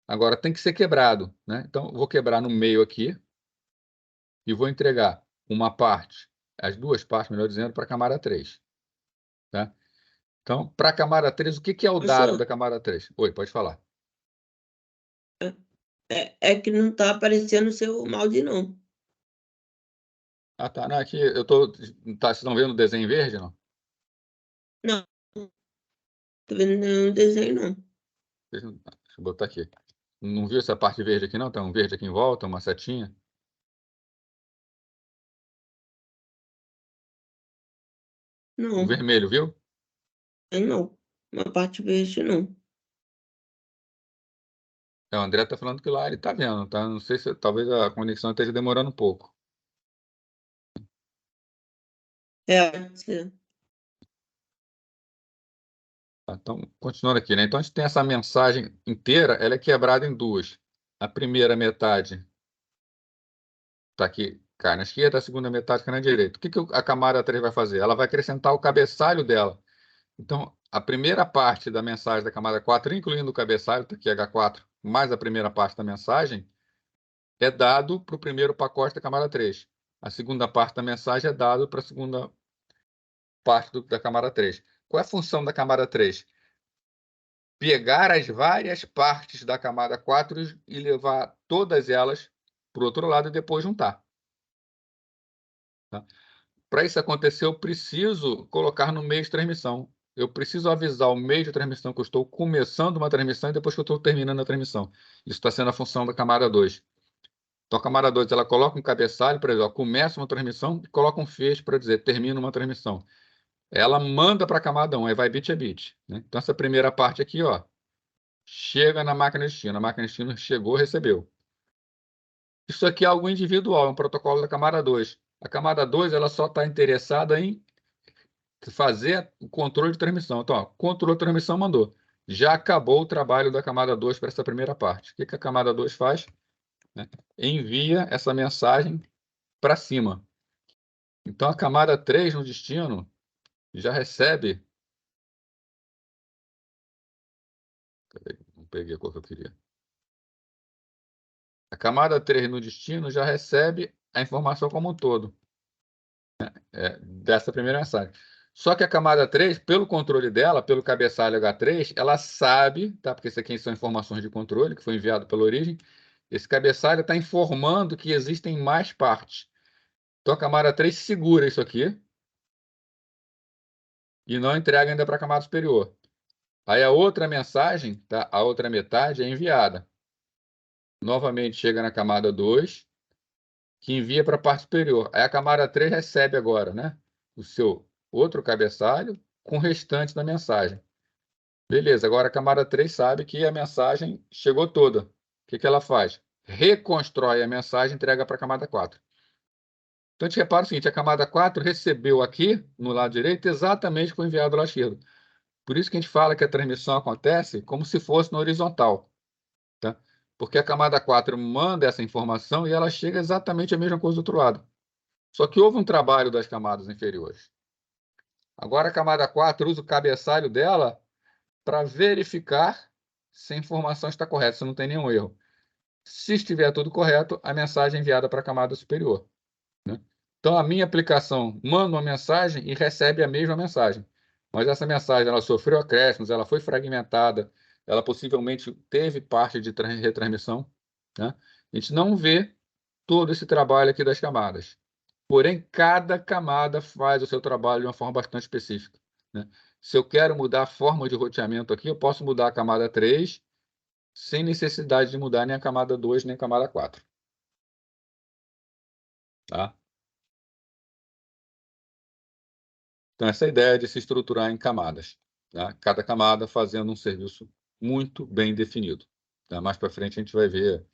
A: Agora, tem que ser quebrado. Né? Então, vou quebrar no meio aqui e vou entregar uma parte, as duas partes, melhor dizendo, para a camada 3. Tá? Então, para a camada 3, o que é o dado da camada 3? Oi, pode falar.
B: É que não está aparecendo o seu mouse, não.
A: Ah, tá. Não, aqui eu tô. Tá, vocês estão vendo o desenho verde, não?
B: Não, tô vendo nenhum desenho, não.
A: Deixa eu botar aqui. Não viu essa parte verde aqui, não? Tem um verde aqui em volta, uma setinha. O
B: Não,
A: vermelho, viu?
B: não. Uma parte verde, não.
A: O André tá falando que lá ele tá vendo, tá? Não sei se talvez a conexão esteja demorando um pouco.
B: Pode ser.
A: Tá? Então, continuando aqui, né? Então, a gente tem essa mensagem inteira, ela é quebrada em duas. A primeira metade está aqui, cai na esquerda, a segunda metade cai na direita. O que a camada 3 vai fazer? Ela vai acrescentar o cabeçalho dela. Então, a primeira parte da mensagem da camada 4, incluindo o cabeçalho, está aqui H4, mais a primeira parte da mensagem, é dado para o primeiro pacote da camada 3. A segunda parte da mensagem é dado para a segunda parte da camada 3. Qual é a função da camada 3? Pegar as várias partes da camada 4 e levar todas elas para o outro lado e depois juntar. Tá? Para isso acontecer, eu preciso colocar no meio de transmissão. Eu preciso avisar o meio de transmissão que eu estou começando uma transmissão e depois que eu estou terminando a transmissão. Isso está sendo a função da camada 2. Então, a camada 2, ela coloca um cabeçalho para dizer, ó, começa uma transmissão e coloca um fecho para dizer, termina uma transmissão. Ela manda para a camada 1, aí vai bit a bit. Né? Então, essa primeira parte aqui, ó, chega na máquina de destino. A máquina de destino chegou, recebeu. Isso aqui é algo individual, é um protocolo da camada 2. A camada 2 ela só está interessada em fazer o controle de transmissão. Então, ó, controle de transmissão mandou. Já acabou o trabalho da camada 2 para essa primeira parte. O que a camada 2 faz? Né? Envia essa mensagem para cima. Então, a camada 3 no destino já recebe... Peraí, não peguei a cor que eu queria. A camada 3 no destino já recebe a informação como um todo, dessa primeira mensagem. Só que a camada 3, pelo controle dela, pelo cabeçalho H3, ela sabe, tá? Porque isso aqui são informações de controle, que foi enviado pela origem, esse cabeçalho está informando que existem mais partes. Então a camada 3 segura isso aqui e não entrega ainda para a camada superior. Aí a outra mensagem, tá? A outra metade é enviada. Novamente chega na camada 2, que envia para a parte superior. Aí a camada 3 recebe agora, né? O seu outro cabeçalho com o restante da mensagem. Beleza, agora a camada 3 sabe que a mensagem chegou toda. O que ela faz? Reconstrói a mensagem e entrega para a camada 4. Então, a gente repara o seguinte, a camada 4 recebeu aqui, no lado direito, exatamente o que foi enviado do lado esquerdo. Por isso que a gente fala que a transmissão acontece como se fosse na horizontal. Tá? Porque a camada 4 manda essa informação e ela chega exatamente a mesma coisa do outro lado. Só que houve um trabalho das camadas inferiores. Agora a camada 4 usa o cabeçalho dela para verificar se a informação está correta, se não tem nenhum erro. Se estiver tudo correto, a mensagem é enviada para a camada superior. Né? Então, a minha aplicação manda uma mensagem e recebe a mesma mensagem. Mas essa mensagem ela sofreu acréscimos, ela foi fragmentada, ela possivelmente teve parte de retransmissão. Né? A gente não vê todo esse trabalho aqui das camadas. Porém, cada camada faz o seu trabalho de uma forma bastante específica. Né? Se eu quero mudar a forma de roteamento aqui, eu posso mudar a camada 3 sem necessidade de mudar nem a camada 2, nem a camada 4. Tá? Então, essa é a ideia de se estruturar em camadas. Tá? Cada camada fazendo um serviço muito bem definido. Tá? Mais para frente, a gente vai ver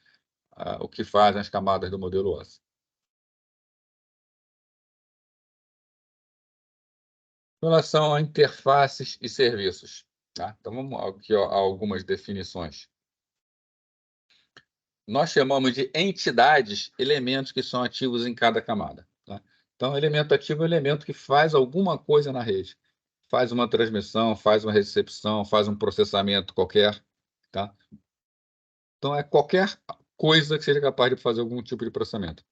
A: o que fazem as camadas do modelo OSI. Em relação a interfaces e serviços. Tá? Então, vamos aqui a algumas definições. Nós chamamos de entidades, elementos que são ativos em cada camada. Tá? Então, elemento ativo é um elemento que faz alguma coisa na rede. Faz uma transmissão, faz uma recepção, faz um processamento qualquer. Tá? Então, é qualquer coisa que seja capaz de fazer algum tipo de processamento.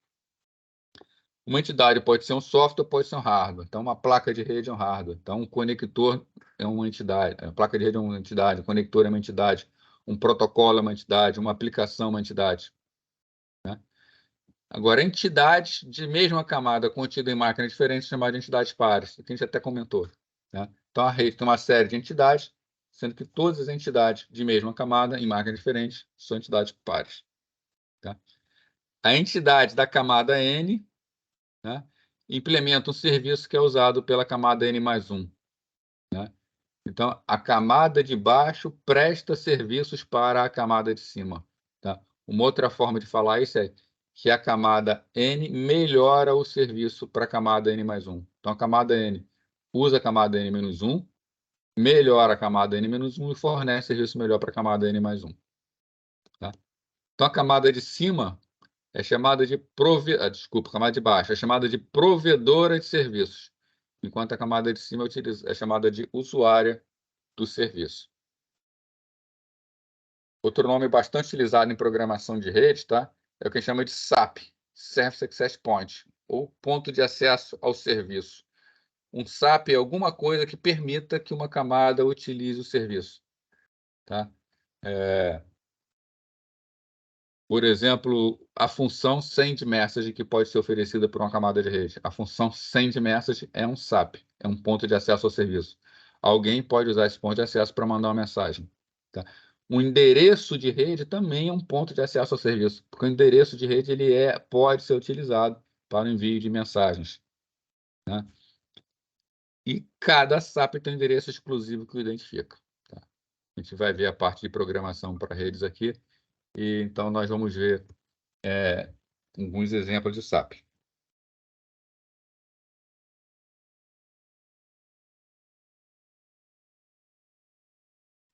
A: Uma entidade pode ser um software, pode ser um hardware. Então, uma placa de rede é um hardware. Então, um conector é uma entidade. A placa de rede é uma entidade, um conector é uma entidade, um protocolo é uma entidade, uma aplicação é uma entidade. Né? Agora, entidades de mesma camada contida em máquinas diferentes, chamadas de entidades pares, que a gente até comentou. Né? Então, a rede tem uma série de entidades, sendo que todas as entidades de mesma camada em máquinas diferentes são entidades pares. Tá? A entidade da camada N, né, implementa um serviço que é usado pela camada N+1. Né? Então, a camada de baixo presta serviços para a camada de cima. Tá? Uma outra forma de falar isso é que a camada N melhora o serviço para a camada N+1. Então, a camada N usa a camada N-1, melhora a camada N-1 e fornece serviço melhor para a camada N+1. Tá? Então, a camada de cima é chamada de camada de baixo é chamada de provedora de serviços, enquanto a camada de cima é chamada de usuária do serviço. Outro nome bastante utilizado em programação de rede, tá? É o que a gente chama de SAP, Service Access Point, ou ponto de acesso ao serviço. Um SAP é alguma coisa que permita que uma camada utilize o serviço. Tá? Por exemplo, a função send message que pode ser oferecida por uma camada de rede. A função send message é um SAP, é um ponto de acesso ao serviço. Alguém pode usar esse ponto de acesso para mandar uma mensagem. Tá? Um endereço de rede também é um ponto de acesso ao serviço, porque o endereço de rede pode ser utilizado para o envio de mensagens. Né? E cada SAP tem um endereço exclusivo que o identifica. Tá? A gente vai ver a parte de programação para redes aqui, e então nós vamos ver alguns exemplos de SAP.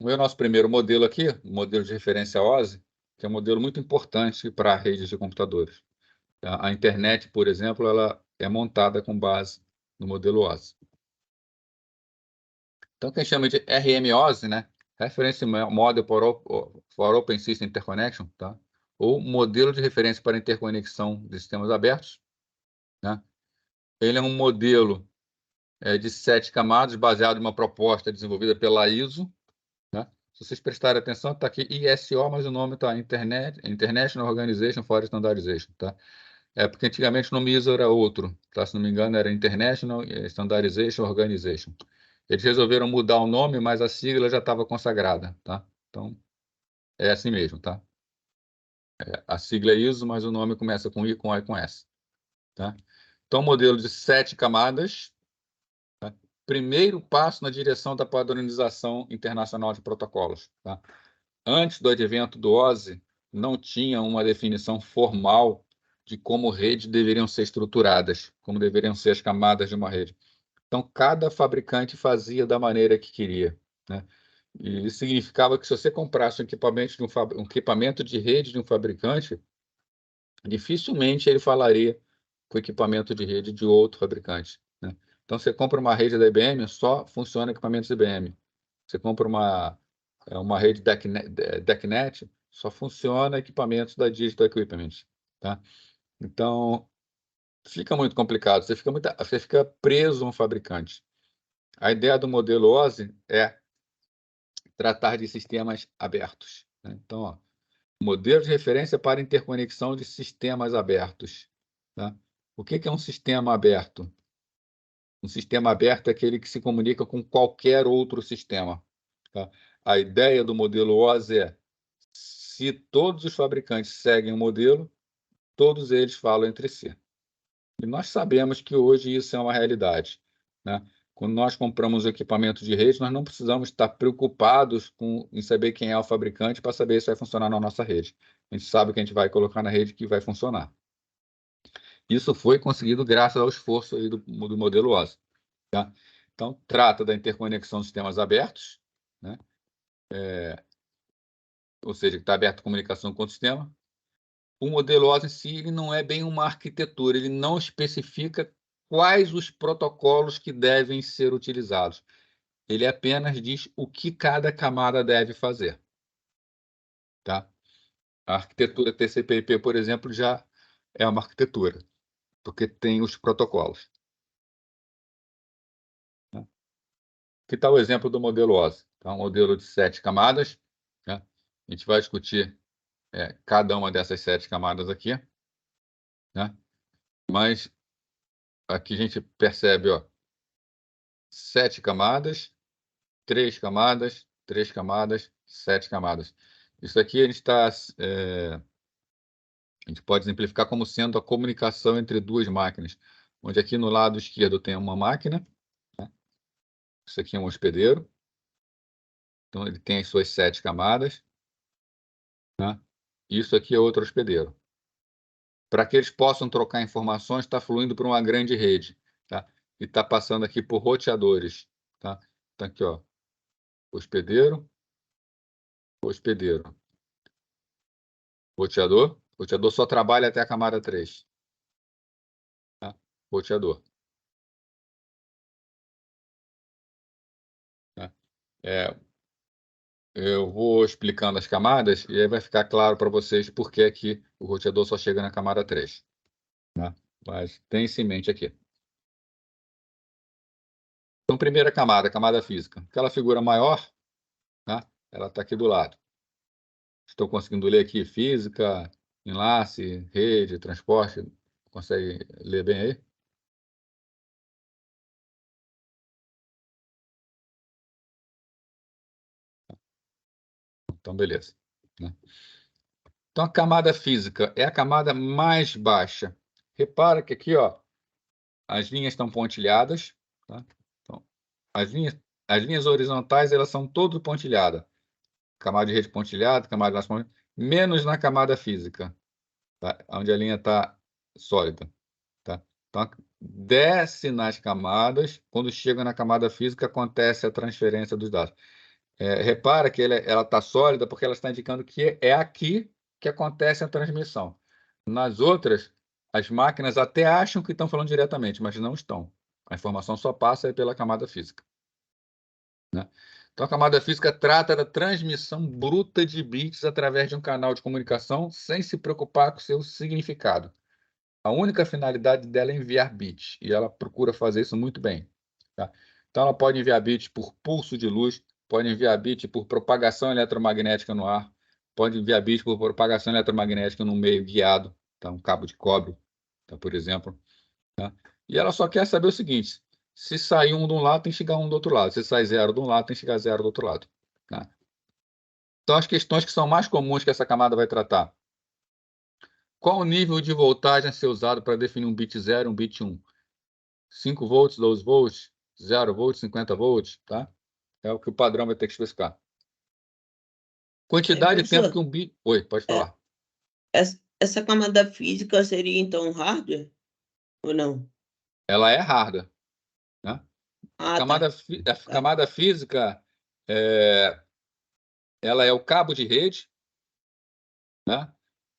A: O nosso primeiro modelo aqui, o modelo de referência OSI, que é um modelo muito importante para redes de computadores. A internet, por exemplo, ela é montada com base no modelo OSI. Então, quem chama de RMOSI, né? Reference Model for Open System Interconnection, tá? Ou modelo de referência para interconexão de sistemas abertos, né? Ele é um modelo de 7 camadas, baseado em uma proposta desenvolvida pela ISO, né? Se vocês prestarem atenção, está aqui ISO, mas o nome está International Organization for Standardization, tá? É porque antigamente o nome ISO era outro, tá? Se não me engano, era International Standardization Organization. Eles resolveram mudar o nome, mas a sigla já estava consagrada, tá? Então, é assim mesmo, tá? A sigla é ISO, mas o nome começa com I, com O e com S, tá? Então, modelo de 7 camadas, tá? Primeiro passo na direção da padronização internacional de protocolos, tá? Antes do advento do OSI, não tinha uma definição formal de como redes deveriam ser estruturadas, como deveriam ser as camadas de uma rede. Então, cada fabricante fazia da maneira que queria, né? E isso significava que se você comprasse um equipamento de rede de um fabricante, dificilmente ele falaria com o equipamento de rede de outro fabricante, né? Então, você compra uma rede da IBM, só funciona equipamentos IBM. Você compra uma rede DECnet, só funciona equipamentos da Digital Equipment, tá? Então, fica muito complicado, você fica preso a um fabricante. A ideia do modelo OSI é tratar de sistemas abertos, né? Então, ó, modelo de referência para interconexão de sistemas abertos, tá? O que é um sistema aberto? Um sistema aberto é aquele que se comunica com qualquer outro sistema, tá? A ideia do modelo OSI é: se todos os fabricantes seguem o modelo, todos eles falam entre si. E nós sabemos que hoje isso é uma realidade, né? Quando nós compramos equipamento de rede, nós não precisamos estar preocupados em saber quem é o fabricante para saber se vai funcionar na nossa rede. A gente sabe que a gente vai colocar na rede que vai funcionar. Isso foi conseguido graças ao esforço aí do modelo OSI, tá? Então, trata da interconexão de sistemas abertos, né? Ou seja, que está aberto a comunicação com o sistema. O modelo OSI em si, ele não é bem uma arquitetura, ele não especifica quais os protocolos que devem ser utilizados. Ele apenas diz o que cada camada deve fazer, tá? A arquitetura TCP/IP, por exemplo, já é uma arquitetura, porque tem os protocolos, né? Que tal o exemplo do modelo OSI? Tá? Um modelo de 7 camadas, né? A gente vai discutir cada uma dessas 7 camadas aqui, né? Mas aqui a gente percebe, ó, 7 camadas, 3 camadas, 3 camadas, 7 camadas. Isso aqui a gente pode exemplificar como sendo a comunicação entre duas máquinas, onde aqui no lado esquerdo tem uma máquina, né? Isso aqui é um hospedeiro, então ele tem as suas 7 camadas, né? Isso aqui é outro hospedeiro. Para que eles possam trocar informações, está fluindo por uma grande rede, tá? E está passando aqui por roteadores, tá? Então aqui, ó, hospedeiro, hospedeiro. Roteador. Roteador só trabalha até a camada 3. Tá? Roteador. Tá? Eu vou explicando as camadas e aí vai ficar claro para vocês por que aqui o roteador só chega na camada 3. Tá? Mas tem isso em mente aqui. Então, primeira camada física. Aquela figura maior, tá? Ela está aqui do lado. Estou conseguindo ler aqui física, enlace, rede, transporte. Consegue ler bem aí? Então, beleza, né? Então, a camada física é a camada mais baixa. Repara que aqui, ó, as linhas estão pontilhadas, tá? Então, as linhas horizontais, elas são todas pontilhadas. Camada de rede pontilhada, camada de laço pontilhada, menos na camada física, tá? Onde a linha está sólida, tá? Então, desce nas camadas, quando chega na camada física, acontece a transferência dos dados. repara que ela está sólida porque ela está indicando que é aqui que acontece a transmissão. Nas outras, as máquinas até acham que estão falando diretamente, mas não estão. A informação só passa pela camada física, né? Então, a camada física trata da transmissão bruta de bits através de um canal de comunicação sem se preocupar com seu significado. A única finalidade dela é enviar bits, e ela procura fazer isso muito bem, tá? Então, ela pode enviar bits por pulso de luz, pode enviar bits por propagação eletromagnética no ar, pode enviar bits por propagação eletromagnética no meio guiado, tá? Um cabo de cobre, tá? Por exemplo, tá? E ela só quer saber o seguinte: se sair um de um lado, tem que chegar um do outro lado. Se sai zero de um lado, tem que chegar zero do outro lado, tá? Então, as questões que são mais comuns que essa camada vai tratar: qual o nível de voltagem a ser usado para definir um bit 0 e um bit 1? 5 volts, 12 volts, 0 volts, 50 volts, tá? É o que o padrão vai ter que especificar. Quantidade de tempo que
B: Professor,
A: um bit... Oi, pode falar.
B: essa camada física seria então hardware ou não?
A: Ela é hardware, né? A
B: Ah, tá. Tá.
A: camada física, ela é o cabo de rede, né?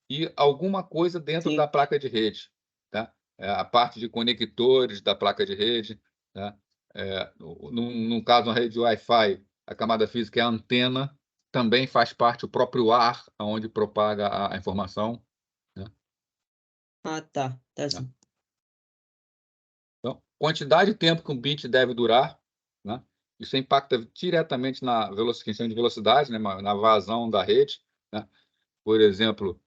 A: E alguma coisa dentro da
B: Sim.
A: placa de rede, tá? A parte de conectores da placa de rede, tá? No caso, na rede Wi-Fi, a camada física é a antena, também faz parte o próprio ar, onde propaga a informação, né?
B: Ah, tá. Tá
A: Né?
B: sim.
A: Então, quantidade de tempo que um bit deve durar, né? Isso impacta diretamente na questão de velocidade, né? Na vazão da rede, né? Por exemplo,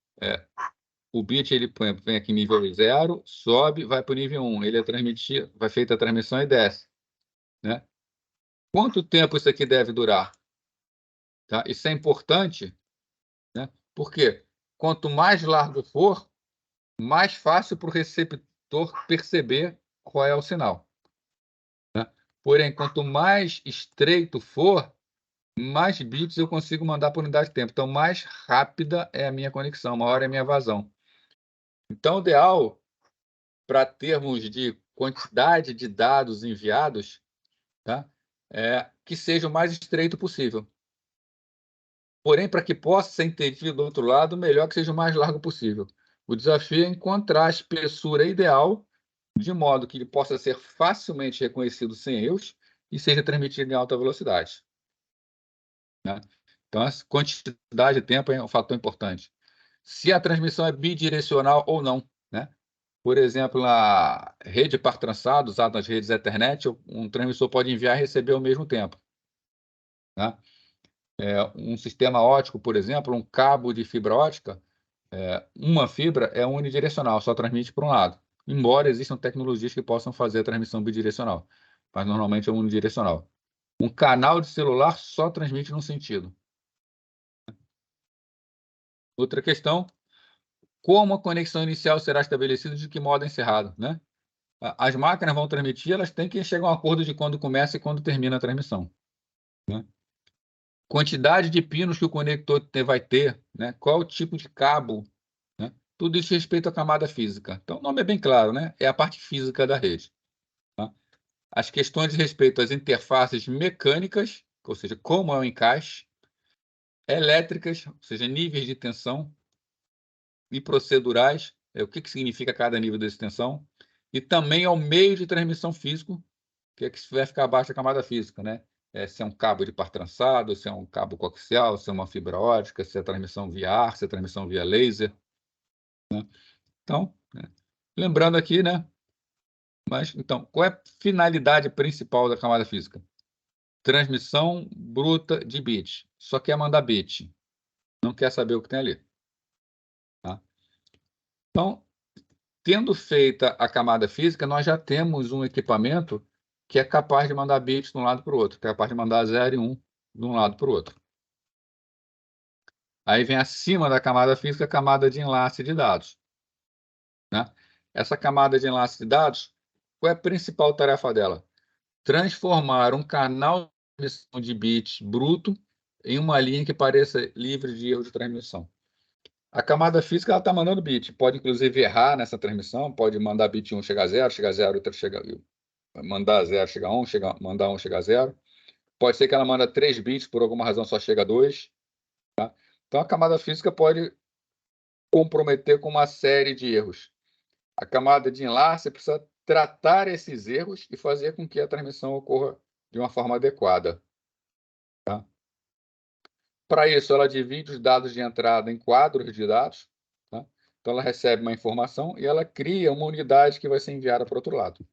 A: o bit ele vem aqui em nível 0, sobe, vai para o nível 1. Ele é transmitido, vai feita a transmissão e desce, né? Quanto tempo isso aqui deve durar? Tá? Isso é importante, né? Porque quanto mais largo for, mais fácil para o receptor perceber qual é o sinal, né? Porém, quanto mais estreito for, mais bits eu consigo mandar por unidade de tempo. Então, mais rápida é a minha conexão, maior é a minha vazão. Então, o ideal para termos de quantidade de dados enviados, tá? Que seja o mais estreito possível. Porém, para que possa ser entendido do outro lado, melhor que seja o mais largo possível. O desafio é encontrar a espessura ideal, de modo que ele possa ser facilmente reconhecido sem erros e seja transmitido em alta velocidade, né? Então, essa quantidade de tempo é um fator importante. Se a transmissão é bidirecional ou não, né? Por exemplo, na rede par trançado, usada nas redes Ethernet, um transmissor pode enviar e receber ao mesmo tempo, né? Um sistema óptico, por exemplo, um cabo de fibra óptica, uma fibra é unidirecional, só transmite para um lado. Embora existam tecnologias que possam fazer a transmissão bidirecional, mas normalmente é unidirecional. Um canal de celular só transmite num sentido. Outra questão: como a conexão inicial será estabelecida e de que modo é encerrado, né? As máquinas vão transmitir, elas têm que chegar a um acordo de quando começa e quando termina a transmissão, né? Quantidade de pinos que o conector vai ter, né? Qual o tipo de cabo, né? Tudo isso respeito à camada física. Então, o nome é bem claro, né? É a parte física da rede, tá? As questões de respeito às interfaces mecânicas, ou seja, como é o encaixe, elétricas, ou seja, níveis de tensão, e procedurais, o que significa cada nível de tensão, e também ao meio de transmissão físico, que vai ficar abaixo da camada física, né? Se é um cabo de par trançado, se é um cabo coaxial, se é uma fibra ótica, se é transmissão via ar, se é transmissão via laser, né? Então, lembrando aqui, né? Mas, então, qual é a finalidade principal da camada física? Transmissão bruta de bits. Só quer mandar bit, não quer saber o que tem ali, tá? Então, tendo feita a camada física, nós já temos um equipamento que é capaz de mandar bits de um lado para o outro, que é capaz de mandar 0 e 1 de um lado para o outro. Aí vem acima da camada física a camada de enlace de dados, né? Essa camada de enlace de dados, qual é a principal tarefa dela? Transformar um canal de transmissão de bits bruto em uma linha que pareça livre de erro de transmissão. A camada física está mandando bit, pode inclusive errar nessa transmissão, pode mandar bit 1 chegar a 0, outro chega, mandar 0 chegar a 1, mandar 1 chegar a 0. pode ser que ela manda 3 bits, por alguma razão só chega a 2. Tá? Então, a camada física pode comprometer com uma série de erros. A camada de enlace precisa tratar esses erros e fazer com que a transmissão ocorra de uma forma adequada. Tá? Para isso, ela divide os dados de entrada em quadros de dados. Tá? Então, ela recebe uma informação e ela cria uma unidade que vai ser enviada para o outro lado.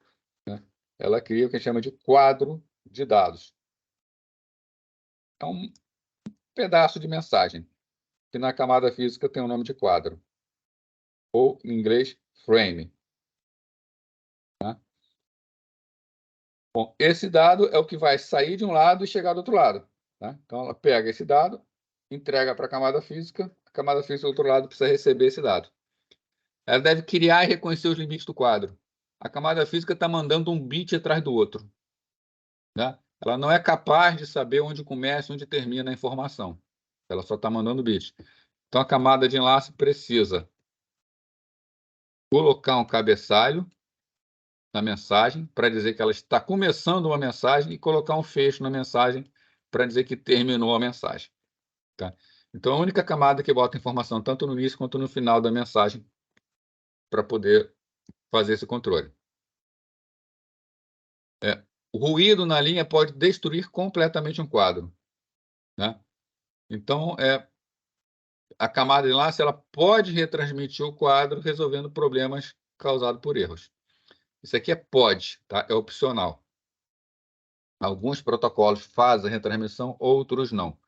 A: Né? Ela cria o que a gente chama de quadro de dados. É um pedaço de mensagem, que na camada física tem o nome de quadro, ou em inglês, frame. Tá? Bom, esse dado é o que vai sair de um lado e chegar do outro lado. Tá? Então, ela pega esse dado, entrega para a camada física do outro lado precisa receber esse dado. Ela deve criar e reconhecer os limites do quadro. A camada física está mandando um bit atrás do outro. Né? Ela não é capaz de saber onde começa e onde termina a informação. Ela só está mandando bit. Então, a camada de enlace precisa colocar um cabeçalho na mensagem para dizer que ela está começando uma mensagem e colocar um fecho na mensagem para dizer que terminou a mensagem. Tá? Então, a única camada que bota informação tanto no início quanto no final da mensagem para poder fazer esse controle. O ruído na linha pode destruir completamente um quadro. Né? Então, a camada de enlace ela pode retransmitir o quadro resolvendo problemas causados por erros. Isso aqui pode, tá? É opcional. Alguns protocolos fazem a retransmissão, outros não.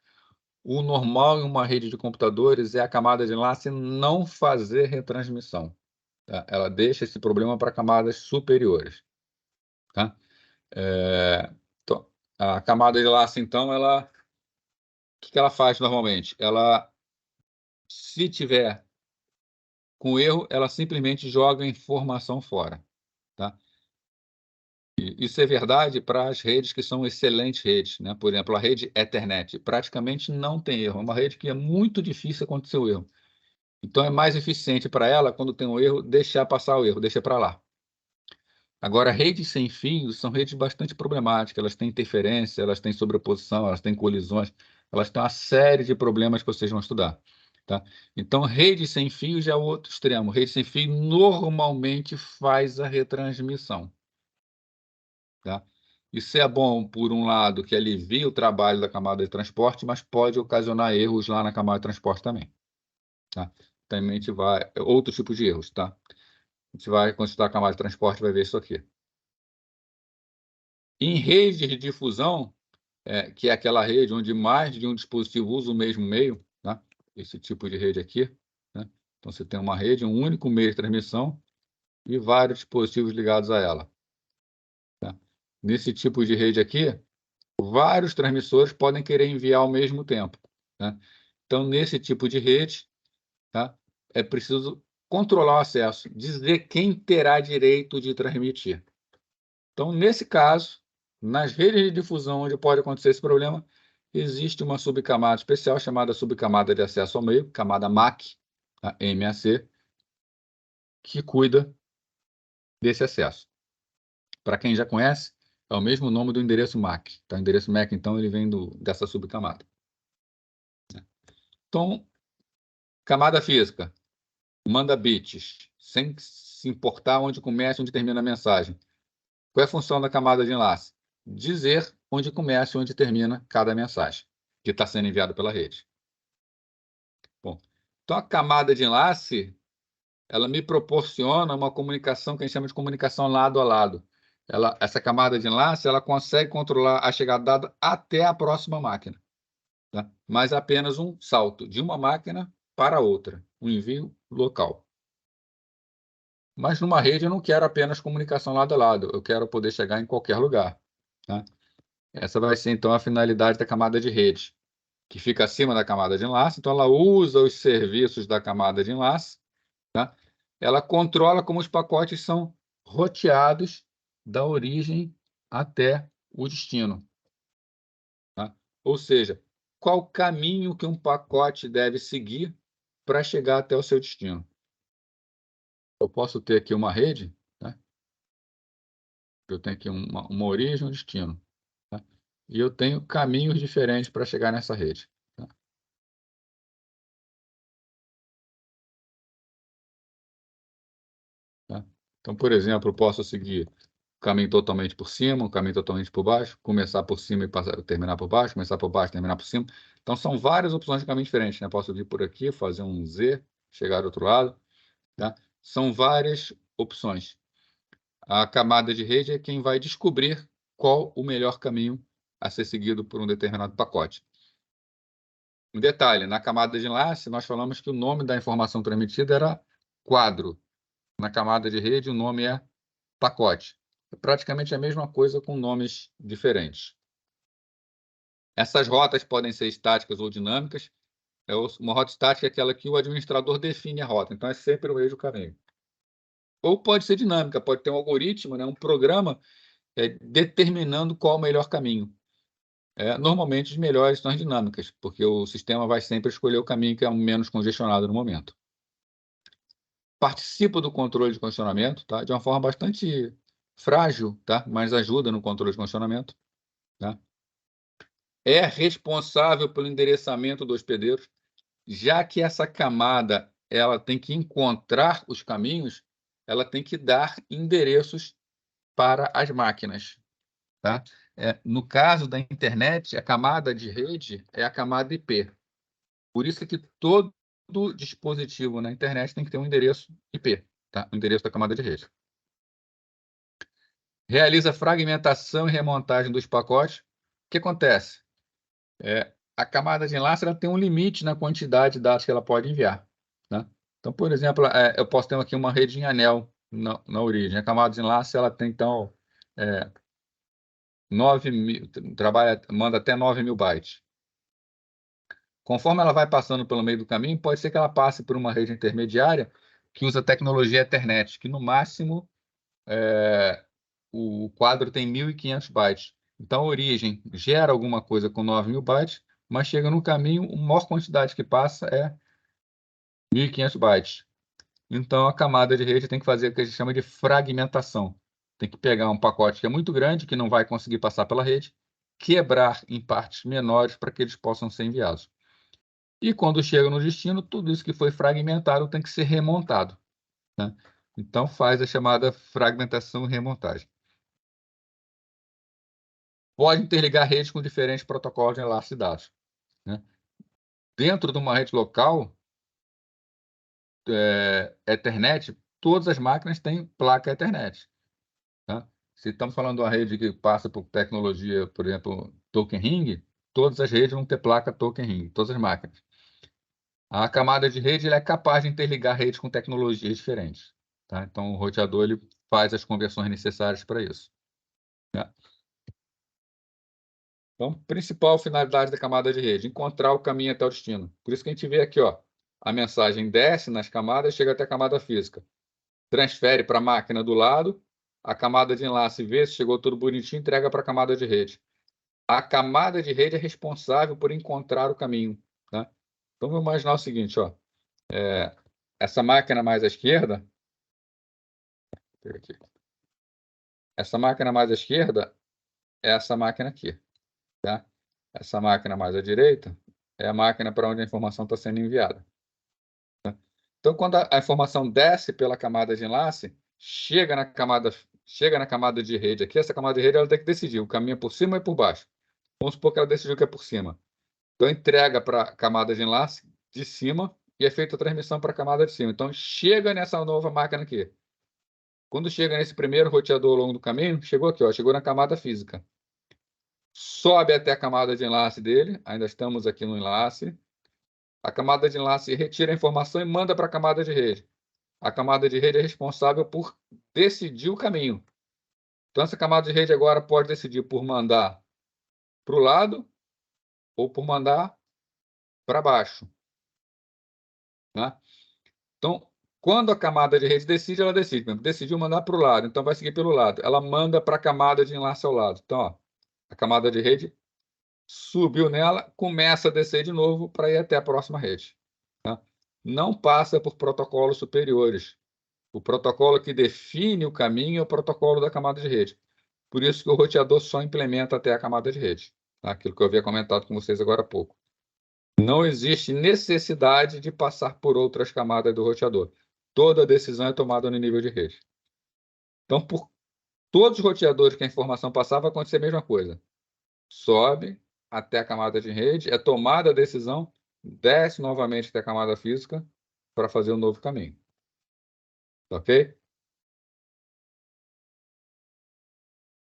A: O normal em uma rede de computadores é a camada de enlace não fazer retransmissão. Tá? Ela deixa esse problema para camadas superiores. Tá? Então, a camada de enlace, então, o que ela faz normalmente? Ela, se tiver com erro, ela simplesmente joga a informação fora. Tá? Isso é verdade para as redes que são excelentes redes, né? Por exemplo, a rede Ethernet praticamente não tem erro. É uma rede que é muito difícil acontecer o erro. Então, é mais eficiente para ela, quando tem um erro, deixar passar o erro, deixa para lá. Agora, redes sem fios são redes bastante problemáticas. Elas têm interferência, elas têm sobreposição, elas têm colisões, elas têm uma série de problemas que vocês vão estudar. Tá? Então, rede sem fios é o outro extremo. Rede sem fio normalmente faz a retransmissão. Tá? Isso é bom, por um lado, que alivia o trabalho da camada de transporte, mas pode ocasionar erros lá na camada de transporte também. Tá? Também a gente vai... Outro tipo de erros, tá? A gente vai consultar a camada de transporte e vai ver isso aqui. Em redes de difusão, que é aquela rede onde mais de um dispositivo usa o mesmo meio, tá? Esse tipo de rede aqui. Né? Então, você tem uma rede, um único meio de transmissão e vários dispositivos ligados a ela. Tá? Nesse tipo de rede aqui, vários transmissores podem querer enviar ao mesmo tempo. Né? Então, nesse tipo de rede, tá? É preciso controlar o acesso, dizer quem terá direito de transmitir. Então, nesse caso, nas redes de difusão onde pode acontecer esse problema, existe uma subcamada especial chamada subcamada de acesso ao meio, camada MAC, a MAC, que cuida desse acesso. Para quem já conhece, é o mesmo nome do endereço MAC. Tá? O endereço MAC, então, ele vem dessa subcamada. Então, camada física, manda bits, sem se importar onde começa e onde termina a mensagem. Qual é a função da camada de enlace? Dizer onde começa e onde termina cada mensagem que está sendo enviada pela rede. Bom, então a camada de enlace, ela me proporciona uma comunicação que a gente chama de comunicação lado a lado. Essa camada de enlace, ela consegue controlar a chegada de dado até a próxima máquina. Tá? Mas apenas um salto de uma máquina para outra, um envio local. Mas numa rede eu não quero apenas comunicação lado a lado, eu quero poder chegar em qualquer lugar. Tá? Essa vai ser, então, a finalidade da camada de rede, que fica acima da camada de enlace. Então, ela usa os serviços da camada de enlace. Tá? Ela controla como os pacotes são roteados da origem até o destino. Tá? Ou seja, qual caminho que um pacote deve seguir para chegar até o seu destino. Eu posso ter aqui uma rede, né? Eu tenho aqui uma origem e um destino. Tá? e eu tenho caminhos diferentes para chegar nessa rede. Tá? Então, por exemplo, eu posso seguir um caminho totalmente por cima, um caminho totalmente por baixo, começar por cima e terminar por baixo, começar por baixo, terminar por cima. Então, são várias opções de caminho diferentes, né? Posso vir por aqui, fazer um Z, chegar do outro lado, tá? São várias opções. A camada de rede é quem vai descobrir qual o melhor caminho a ser seguido por um determinado pacote. Um detalhe, na camada de enlace, nós falamos que o nome da informação transmitida era quadro. Na camada de rede, o nome é pacote. É praticamente a mesma coisa com nomes diferentes. Essas rotas podem ser estáticas ou dinâmicas. Uma rota estática é aquela que o administrador define a rota, então é sempre o mesmo caminho. Ou pode ser dinâmica, pode ter um algoritmo, né, um programa determinando qual o melhor caminho. Normalmente, os melhores são as dinâmicas, porque o sistema vai sempre escolher o caminho que é o menos congestionado no momento. Participa do controle de congestionamento, tá? De uma forma bastante frágil, tá? Mas ajuda no controle de congestionamento. Tá? É responsável pelo endereçamento do hospedeiro, já que essa camada ela tem que encontrar os caminhos, ela tem que dar endereços para as máquinas. Tá? No caso da internet, a camada de rede é a camada IP. Por isso que todo dispositivo na internet tem que ter um endereço IP, tá? O endereço da camada de rede. Realiza fragmentação e remontagem dos pacotes. O que acontece? A camada de enlace ela tem um limite na quantidade de dados que ela pode enviar. Tá? Então, por exemplo, eu posso ter aqui uma rede em anel na origem. A camada de enlace ela tem, então, 9.000, manda até 9.000 bytes. Conforme ela vai passando pelo meio do caminho, pode ser que ela passe por uma rede intermediária que usa tecnologia Ethernet, que no máximo o quadro tem 1.500 bytes. Então, a origem gera alguma coisa com 9.000 bytes, mas chega no caminho, a maior quantidade que passa é 1.500 bytes. Então, a camada de rede tem que fazer o que a gente chama de fragmentação. Tem que pegar um pacote que é muito grande, que não vai conseguir passar pela rede, quebrar em partes menores para que eles possam ser enviados. E quando chega no destino, tudo isso que foi fragmentado tem que ser remontado. Né? Então, faz a chamada fragmentação e remontagem. Pode interligar redes com diferentes protocolos de enlace de dados. Né? Dentro de uma rede local, Ethernet, todas as máquinas têm placa Ethernet. Tá? Se estamos falando de uma rede que passa por tecnologia, por exemplo, Token Ring, todas as redes vão ter placa Token Ring, todas as máquinas. A camada de rede é capaz de interligar redes com tecnologias diferentes. Tá? Então, o roteador ele faz as conversões necessárias para isso. Né? Então, principal finalidade da camada de rede, encontrar o caminho até o destino. Por isso que a gente vê aqui, ó, a mensagem desce nas camadas e chega até a camada física. Transfere para a máquina do lado, a camada de enlace vê se chegou tudo bonitinho, entrega para a camada de rede. A camada de rede é responsável por encontrar o caminho. Tá? Então, vamos imaginar o seguinte, ó, essa máquina mais à esquerda, essa máquina mais à esquerda é essa máquina aqui. Tá? Essa máquina mais à direita é a máquina para onde a informação está sendo enviada. Tá? Então, quando a informação desce pela camada de enlace, chega na camada de rede aqui, essa camada de rede ela tem que decidir o caminho é por cima ou por baixo. Vamos supor que ela decidiu que é por cima. Então, entrega para a camada de enlace de cima e é feita a transmissão para a camada de cima. Então, chega nessa nova máquina aqui. Quando chega nesse primeiro roteador ao longo do caminho, chegou aqui, ó, chegou na camada física. Sobe até a camada de enlace dele, ainda estamos aqui no enlace. A camada de enlace retira a informação e manda para a camada de rede. A camada de rede é responsável por decidir o caminho. Então, essa camada de rede agora pode decidir por mandar para o lado ou por mandar para baixo. Né? Então, quando a camada de rede decide, ela decide. Decidiu mandar para o lado, então vai seguir pelo lado. Ela manda para a camada de enlace ao lado. Então, ó, a camada de rede subiu nela, começa a descer de novo para ir até a próxima rede. Tá? Não passa por protocolos superiores. O protocolo que define o caminho é o protocolo da camada de rede. Por isso que o roteador só implementa até a camada de rede. tá? Aquilo que eu havia comentado com vocês agora há pouco. Não existe necessidade de passar por outras camadas do roteador. Toda decisão é tomada no nível de rede. Então, por todos os roteadores que a informação passar, vai acontecer a mesma coisa. Sobe até a camada de rede, é tomada a decisão, desce novamente até a camada física para fazer um novo caminho. Ok?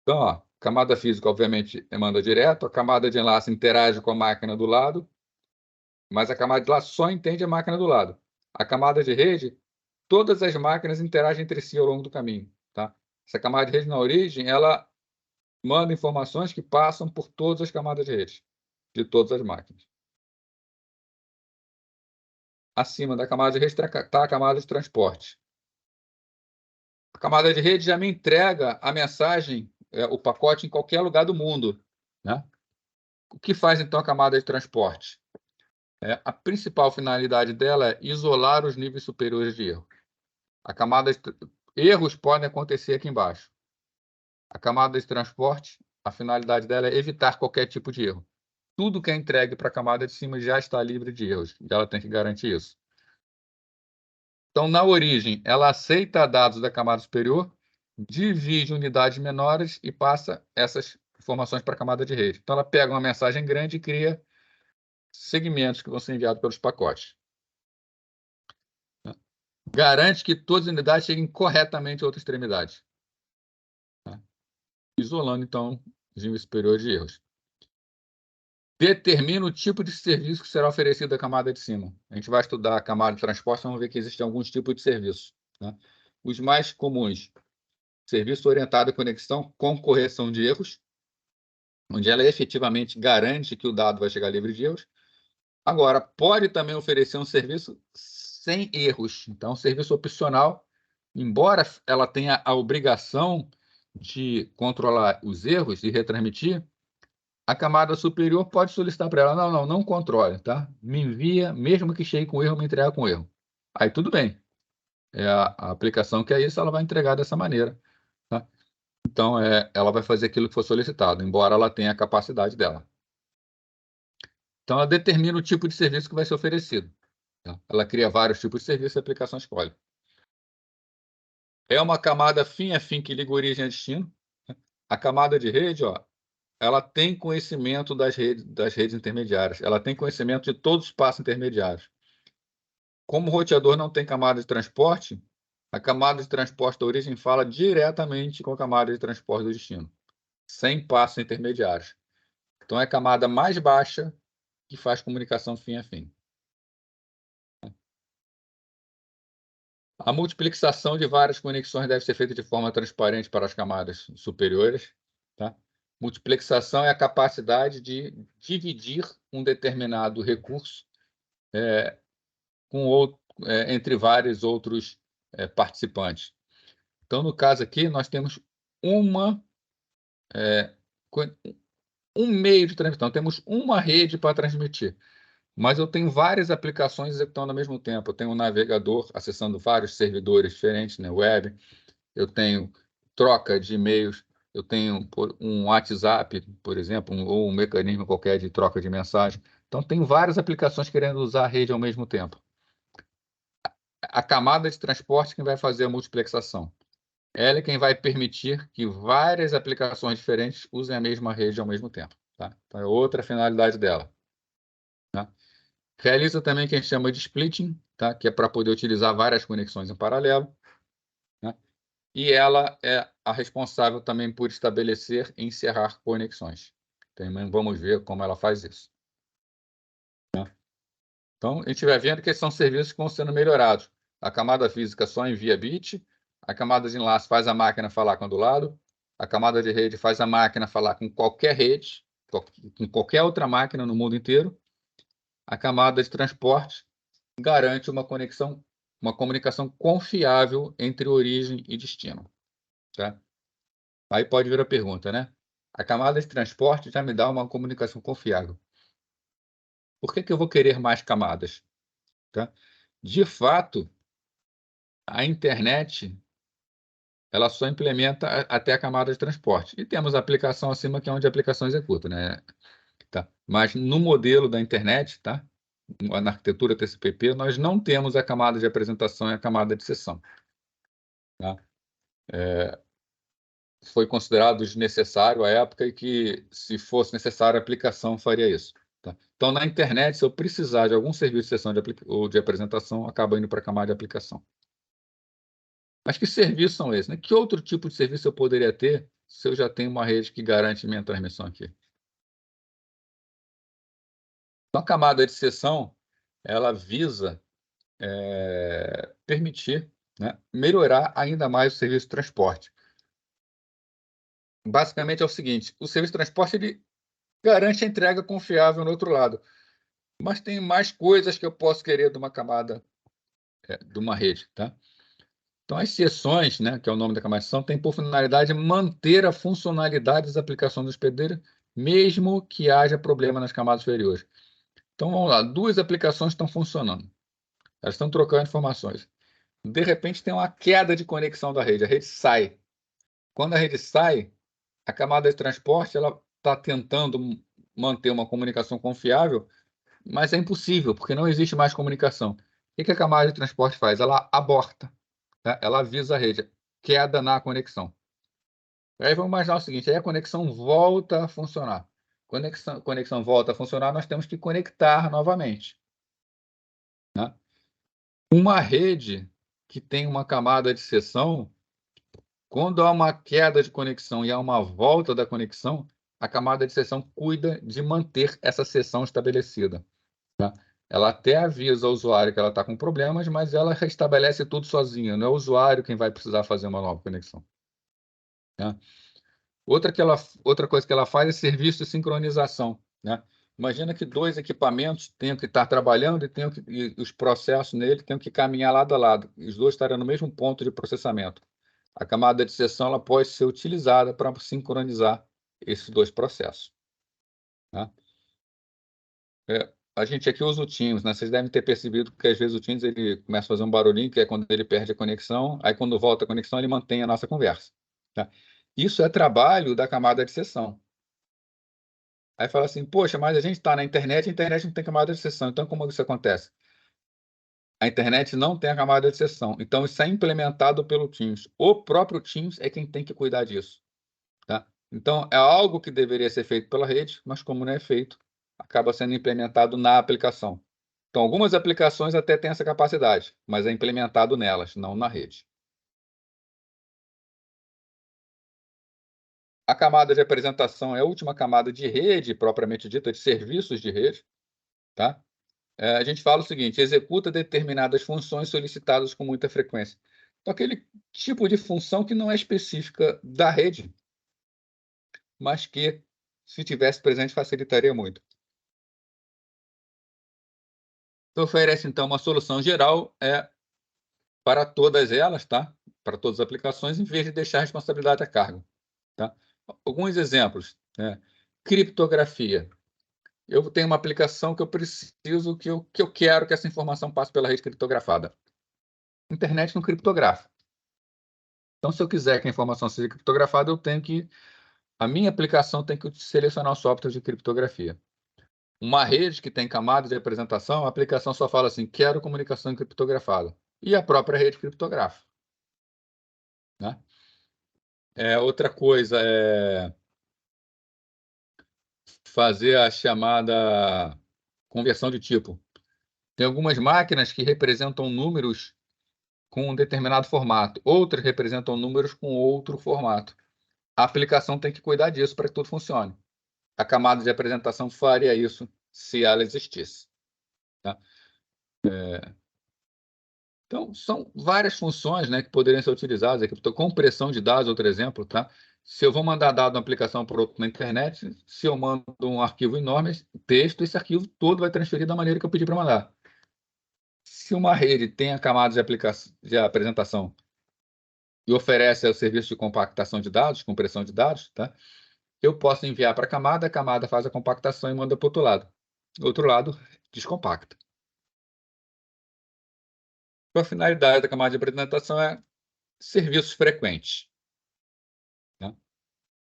A: Então, ó, camada física, obviamente, manda direto, a camada de enlace interage com a máquina do lado, mas a camada de enlace só entende a máquina do lado. A camada de rede, todas as máquinas interagem entre si ao longo do caminho. Tá? Essa camada de rede na origem, ela manda informações que passam por todas as camadas de rede, de todas as máquinas. Acima da camada de rede está a camada de transporte. A camada de rede já me entrega a mensagem, o pacote em qualquer lugar do mundo. Né? O que faz, então, a camada de transporte? A principal finalidade dela é isolar os níveis superiores de erro. Erros podem acontecer aqui embaixo. A camada de transporte, a finalidade dela é evitar qualquer tipo de erro. Tudo que é entregue para a camada de cima já está livre de erros, e ela tem que garantir isso. Então, na origem, ela aceita dados da camada superior, divide unidades menores e passa essas informações para a camada de rede. Então, ela pega uma mensagem grande e cria segmentos que vão ser enviados pelos pacotes. Garante que todas as unidades cheguem corretamente a outra extremidade. Isolando, então, os níveis superiores de erros. Determina o tipo de serviço que será oferecido à camada de cima. A gente vai estudar a camada de transporte, vamos ver que existem alguns tipos de serviço. Né? Os mais comuns: serviço orientado à conexão com correção de erros, onde ela efetivamente garante que o dado vai chegar livre de erros. Agora, pode também oferecer um serviço sem erros. Então, um serviço opcional, embora ela tenha a obrigação de controlar os erros e retransmitir, a camada superior pode solicitar para ela: não controle, tá? Me envia, mesmo que chegue com erro, me entrega com erro. Aí tudo bem. A aplicação que é isso, ela vai entregar dessa maneira. Tá? Então, ela vai fazer aquilo que for solicitado, embora ela tenha a capacidade dela. Então, ela determina o tipo de serviço que vai ser oferecido. Tá? Ela cria vários tipos de serviço e a aplicação escolhe. É uma camada fim a fim que liga origem a destino. A camada de rede, ó, ela tem conhecimento das redes intermediárias. Ela tem conhecimento de todos os passos intermediários. Como o roteador não tem camada de transporte, a camada de transporte da origem fala diretamente com a camada de transporte do destino, sem passos intermediários. Então, é a camada mais baixa que faz comunicação fim a fim. A multiplexação de várias conexões deve ser feita de forma transparente para as camadas superiores. Tá? Multiplexação é a capacidade de dividir um determinado recurso entre vários outros participantes. Então, no caso aqui, nós temos um meio de transmissão, temos uma rede para transmitir, mas eu tenho várias aplicações executando ao mesmo tempo. Eu tenho um navegador acessando vários servidores diferentes, né, web, eu tenho troca de e-mails, eu tenho um WhatsApp, por exemplo, ou um mecanismo qualquer de troca de mensagem. Então, tenho várias aplicações querendo usar a rede ao mesmo tempo. A camada de transporte quem vai fazer a multiplexação. Ela é quem vai permitir que várias aplicações diferentes usem a mesma rede ao mesmo tempo. Tá? Então, é outra finalidade dela. Tá? Realiza também o que a gente chama de splitting, tá? Que é para poder utilizar várias conexões em paralelo. Né? E ela é a responsável também por estabelecer e encerrar conexões. Então, vamos ver como ela faz isso. Tá? Então, a gente vai vendo que são serviços que vão sendo melhorados. A camada física só envia bit, a camada de enlace faz a máquina falar com o do lado, a camada de rede faz a máquina falar com qualquer rede, com qualquer outra máquina no mundo inteiro. A camada de transporte garante uma comunicação confiável entre origem e destino. Tá? Aí pode vir a pergunta, né? A camada de transporte já me dá uma comunicação confiável. Por que eu vou querer mais camadas? Tá? De fato, a internet ela só implementa até a camada de transporte. E temos a aplicação acima, que é onde a aplicação executa. Né? Mas no modelo da internet, tá? Na arquitetura TCP/IP, nós não temos a camada de apresentação e a camada de sessão. Tá? Foi considerado desnecessário à época e que, se fosse necessário, a aplicação faria isso. Tá? Então, na internet, se eu precisar de algum serviço de sessão ou de apresentação, acaba indo para a camada de aplicação. Mas que serviços são esses? Né? Que outro tipo de serviço eu poderia ter se eu já tenho uma rede que garante minha transmissão aqui? Então, a camada de sessão, ela visa permitir, né, melhorar ainda mais o serviço de transporte. Basicamente é o seguinte: o serviço de transporte ele garante a entrega confiável no outro lado, mas tem mais coisas que eu posso querer de uma camada, de uma rede. Tá? Então, as sessões, né, que é o nome da camada de sessão, tem por finalidade manter a funcionalidade das aplicações do hospedeiro, mesmo que haja problema nas camadas superiores. Então, vamos lá, duas aplicações estão funcionando, elas estão trocando informações. De repente, tem uma queda de conexão da rede, a rede sai. Quando a rede sai, a camada de transporte ela está tentando manter uma comunicação confiável, mas é impossível, porque não existe mais comunicação. O que a camada de transporte faz? Ela aborta, tá? Ela avisa a rede, queda na conexão. Aí vamos imaginar o seguinte, aí a conexão volta a funcionar. Conexão volta a funcionar, nós temos que conectar novamente. Né? Uma rede que tem uma camada de sessão, quando há uma queda de conexão e há uma volta da conexão, a camada de sessão cuida de manter essa sessão estabelecida. Tá? Ela até avisa o usuário que ela está com problemas, mas ela restabelece tudo sozinha. Não é o usuário quem vai precisar fazer uma nova conexão. Tá? Outra coisa que ela faz é serviço de sincronização. Né? Imagina que dois equipamentos tenham que estar trabalhando e os processos nele tenham que caminhar lado a lado. Os dois estarem no mesmo ponto de processamento. A camada de sessão ela pode ser utilizada para sincronizar esses dois processos. Tá? A gente aqui usa o Teams, né? Vocês devem ter percebido que às vezes o Teams ele começa a fazer um barulhinho, que é quando ele perde a conexão, aí quando volta a conexão ele mantém a nossa conversa. Tá? Isso é trabalho da camada de sessão. Aí fala assim, poxa, mas a gente está na internet, a internet não tem camada de sessão, então como isso acontece? A internet não tem a camada de sessão, então isso é implementado pelo Teams. O próprio Teams é quem tem que cuidar disso. Tá? Então, é algo que deveria ser feito pela rede, mas como não é feito, acaba sendo implementado na aplicação. Então, algumas aplicações até têm essa capacidade, mas é implementado nelas, não na rede. A camada de apresentação é a última camada de rede, propriamente dita, de serviços de rede. Tá? A gente fala o seguinte, executa determinadas funções solicitadas com muita frequência. Então, aquele tipo de função que não é específica da rede, mas que, se tivesse presente, facilitaria muito. Oferece, então, uma solução geral para todas elas, tá? Para todas as aplicações, em vez de deixar a responsabilidade a cargo. Tá? Alguns exemplos. Né? Criptografia. Eu tenho uma aplicação que eu preciso, que eu quero que essa informação passe pela rede criptografada. Internet não criptografa. Então, se eu quiser que a informação seja criptografada, a minha aplicação tem que selecionar o software de criptografia. Uma rede que tem camadas de apresentação, a aplicação só fala assim, quero comunicação criptografada. E a própria rede criptografa. Né? Outra coisa é fazer a chamada conversão de tipo. Tem algumas máquinas que representam números com um determinado formato, outras representam números com outro formato. A aplicação tem que cuidar disso para que tudo funcione. A camada de apresentação faria isso se ela existisse. Tá? Então, são várias funções, né, que poderiam ser utilizadas. Aqui, compressão de dados, outro exemplo. Tá? Se eu vou mandar dado de uma aplicação para outra na internet, se eu mando um arquivo enorme, texto, esse arquivo todo vai transferir da maneira que eu pedi para mandar. Se uma rede tem a camada de apresentação e oferece o serviço de compactação de dados, compressão de dados, tá? Eu posso enviar para a camada faz a compactação e manda para o outro lado. Do outro lado, descompacta. A finalidade da camada de apresentação é serviços frequentes. Né?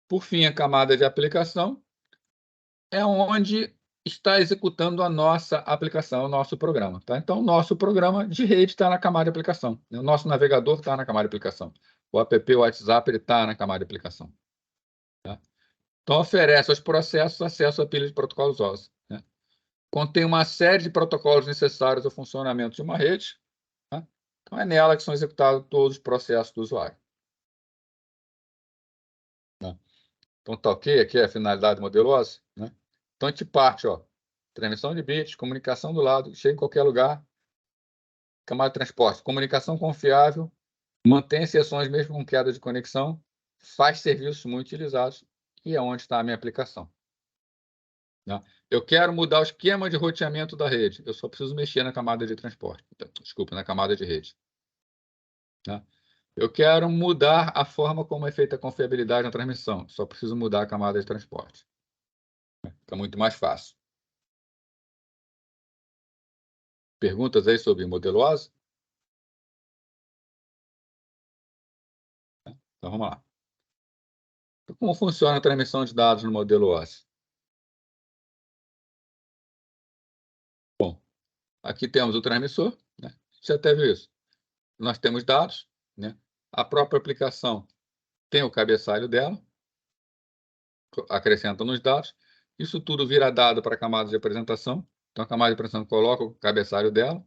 A: Por fim, a camada de aplicação é onde está executando a nossa aplicação, o nosso programa. Tá? Então, o nosso programa de rede está na camada de aplicação. O nosso navegador está na camada de aplicação. O app, o WhatsApp, ele está na camada de aplicação. Tá? Então, oferece aos processos acesso à pilha de protocolos OSI. Né? Contém uma série de protocolos necessários ao funcionamento de uma rede. Tá? Então, é nela que são executados todos os processos do usuário. Tá? Então, tá ok? Aqui é a finalidade do modelo OSI. Né? Então, a gente parte, ó, transmissão de bits, comunicação do lado, chega em qualquer lugar, camada de transporte, comunicação confiável, mantém sessões mesmo com queda de conexão, faz serviços muito utilizados, e é onde está a minha aplicação. Né? Eu quero mudar o esquema de roteamento da rede, eu só preciso mexer na camada de transporte, desculpa, na camada de rede. Né? Eu quero mudar a forma como é feita a confiabilidade na transmissão, só preciso mudar a camada de transporte. Fica muito mais fácil. Perguntas aí sobre o modelo OSI? Então, vamos lá. Então, como funciona a transmissão de dados no modelo OSI? Bom, aqui temos o transmissor, né? Você até viu isso. Nós temos dados, né? A própria aplicação tem o cabeçalho dela, acrescenta nos dados. Isso tudo vira dado para a camada de apresentação. Então, a camada de apresentação coloca o cabeçalho dela.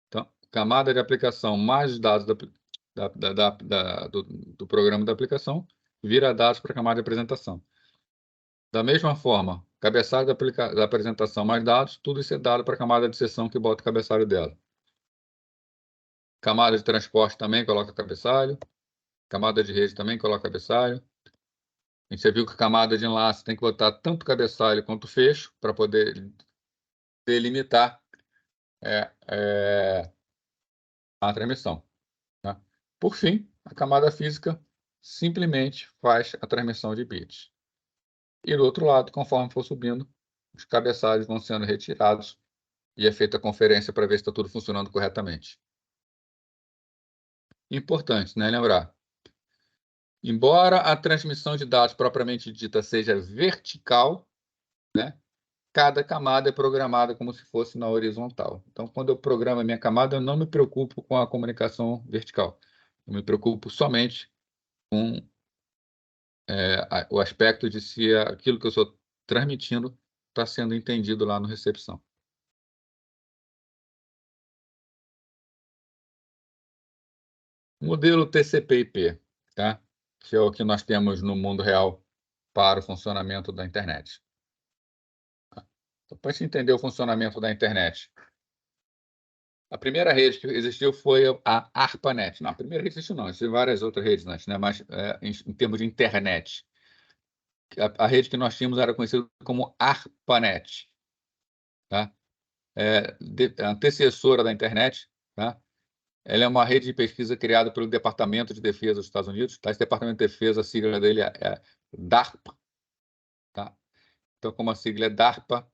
A: Então, camada de aplicação mais os dados do programa da aplicação vira dados para a camada de apresentação. Da mesma forma, cabeçalho da apresentação mais dados, tudo isso é dado para a camada de sessão que bota o cabeçalho dela. Camada de transporte também coloca cabeçalho. Camada de rede também coloca cabeçalho. A gente já viu que a camada de enlace tem que botar tanto cabeçalho quanto fecho para poder delimitar a transmissão. Tá? Por fim, a camada física simplesmente faz a transmissão de bits. E do outro lado, conforme for subindo, os cabeçalhos vão sendo retirados e é feita a conferência para ver se está tudo funcionando corretamente. Importante, né? Lembrar. Embora a transmissão de dados propriamente dita seja vertical, né? Cada camada é programada como se fosse na horizontal. Então, quando eu programo a minha camada, eu não me preocupo com a comunicação vertical. Eu me preocupo somente com o aspecto de se aquilo que eu estou transmitindo está sendo entendido lá no recepção. Modelo TCP/IP, tá? Que é o que nós temos no mundo real para o funcionamento da internet. Então, para a gente entender o funcionamento da internet, a primeira rede que existiu foi a ARPANET. Não, a primeira rede existiu não, existem várias outras redes antes, né? Mas em termos de internet, a rede que nós tínhamos era conhecida como ARPANET. Tá? A antecessora da internet, tá? Ela é uma rede de pesquisa criada pelo Departamento de Defesa dos Estados Unidos. Tá? Esse Departamento de Defesa, a sigla dele é DARPA. Tá? Então, como a sigla é DARPA,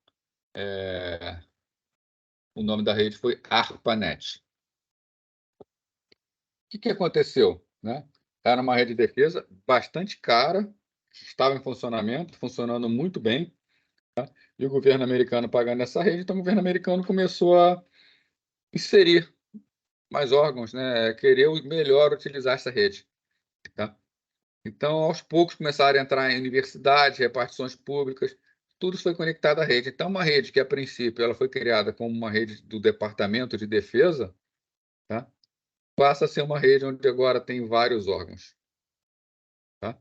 A: o nome da rede foi ARPANET. O que aconteceu? Né? Era uma rede de defesa bastante cara, estava em funcionamento, funcionando muito bem, tá? E o governo americano pagando essa rede, então o governo americano começou a inserir mais órgãos, né? Querer melhor utilizar essa rede. Tá? Então, aos poucos, começaram a entrar em universidades, repartições públicas, tudo foi conectado à rede. Então, uma rede que, a princípio, ela foi criada como uma rede do Departamento de Defesa, tá? Passa a ser uma rede onde agora tem vários órgãos. Tá?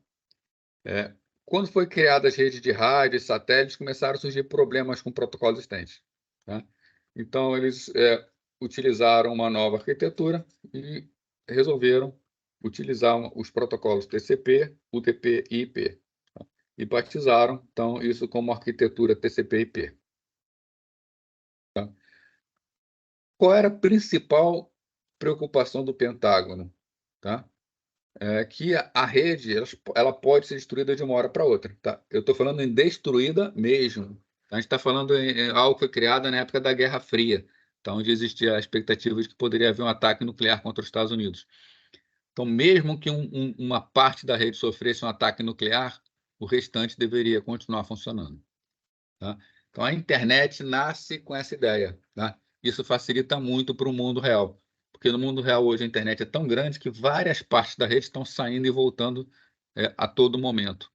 A: Quando foi criada as redes de rádio e satélites, começaram a surgir problemas com protocolos existentes. Tá? Então, eles utilizaram uma nova arquitetura e resolveram utilizar os protocolos TCP, UDP e IP. Tá? E batizaram, então, isso como arquitetura TCP/IP. Tá? Qual era a principal preocupação do Pentágono? Tá? Que a rede ela pode ser destruída de uma hora para outra. Tá? Eu estou falando em destruída mesmo. A gente está falando em algo que foi criado na época da Guerra Fria, tá? Onde existia a expectativa de que poderia haver um ataque nuclear contra os Estados Unidos. Então, mesmo que uma parte da rede sofresse um ataque nuclear, o restante deveria continuar funcionando. Tá? Então, a internet nasce com essa ideia, tá? Isso facilita muito para o mundo real, porque no mundo real hoje a internet é tão grande que várias partes da rede estão saindo e voltando a todo momento,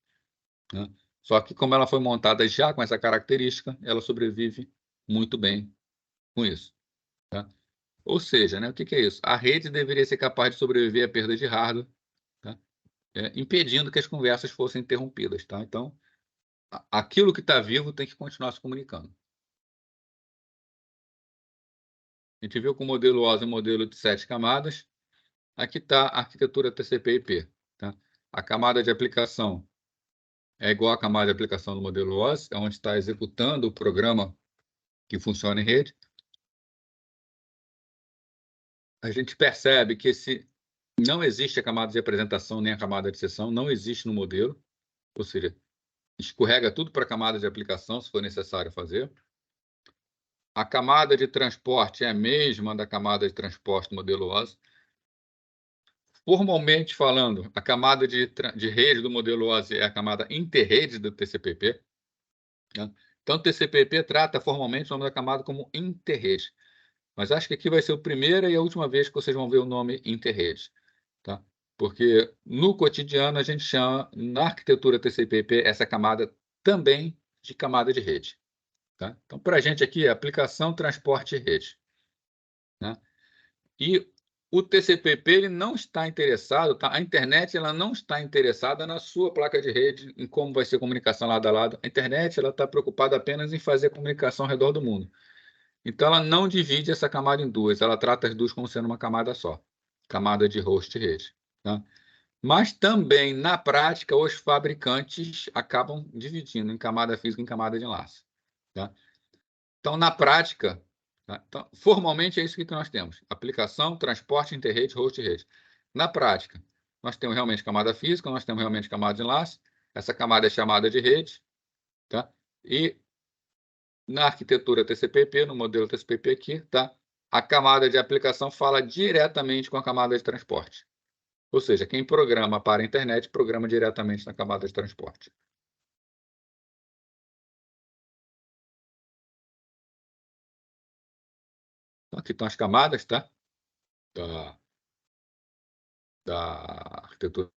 A: né? Só que como ela foi montada já com essa característica, ela sobrevive muito bem com isso, tá? Ou seja, né, o que é isso? A rede deveria ser capaz de sobreviver à perda de hardware, tá? Impedindo que as conversas fossem interrompidas, tá? Então, aquilo que está vivo tem que continuar se comunicando. A gente viu com o modelo OSI um modelo de 7 camadas. Aqui está a arquitetura TCP/IP, tá? A camada de aplicação é igual à camada de aplicação do modelo OSI, onde está executando o programa que funciona em rede. A gente percebe que não existe a camada de apresentação nem a camada de sessão, não existe no modelo, ou seja, escorrega tudo para a camada de aplicação, se for necessário fazer. A camada de transporte é a mesma da camada de transporte do modelo OSI. Formalmente falando, a camada de rede do modelo OSI é a camada interrede do TCP/IP, né? Então, o TCP/IP trata formalmente o nome da camada como interrede. Mas acho que aqui vai ser a primeira e a última vez que vocês vão ver o nome interrede, tá? Porque no cotidiano a gente chama, na arquitetura TCP/IP, essa camada também de camada de rede, tá? Então, para a gente aqui é aplicação, transporte e rede, né? E o TCP/IP ele não está interessado, tá? A internet ela não está interessada na sua placa de rede, em como vai ser a comunicação lado a lado. A internet ela está preocupada apenas em fazer comunicação ao redor do mundo. Então, ela não divide essa camada em duas, ela trata as duas como sendo uma camada só, camada de host e rede, tá? Mas também, na prática, os fabricantes acabam dividindo em camada física e em camada de enlace, tá? Então, na prática, tá? Então, formalmente é isso que nós temos: aplicação, transporte, interrede, host e rede. Na prática, nós temos realmente camada física, nós temos realmente camada de enlace, essa camada é chamada de rede, tá? E na arquitetura TCP/IP, no modelo TCP/IP aqui, tá? A camada de aplicação fala diretamente com a camada de transporte. Ou seja, quem programa para a internet, programa diretamente na camada de transporte. Então, aqui estão as camadas, tá? Da arquitetura.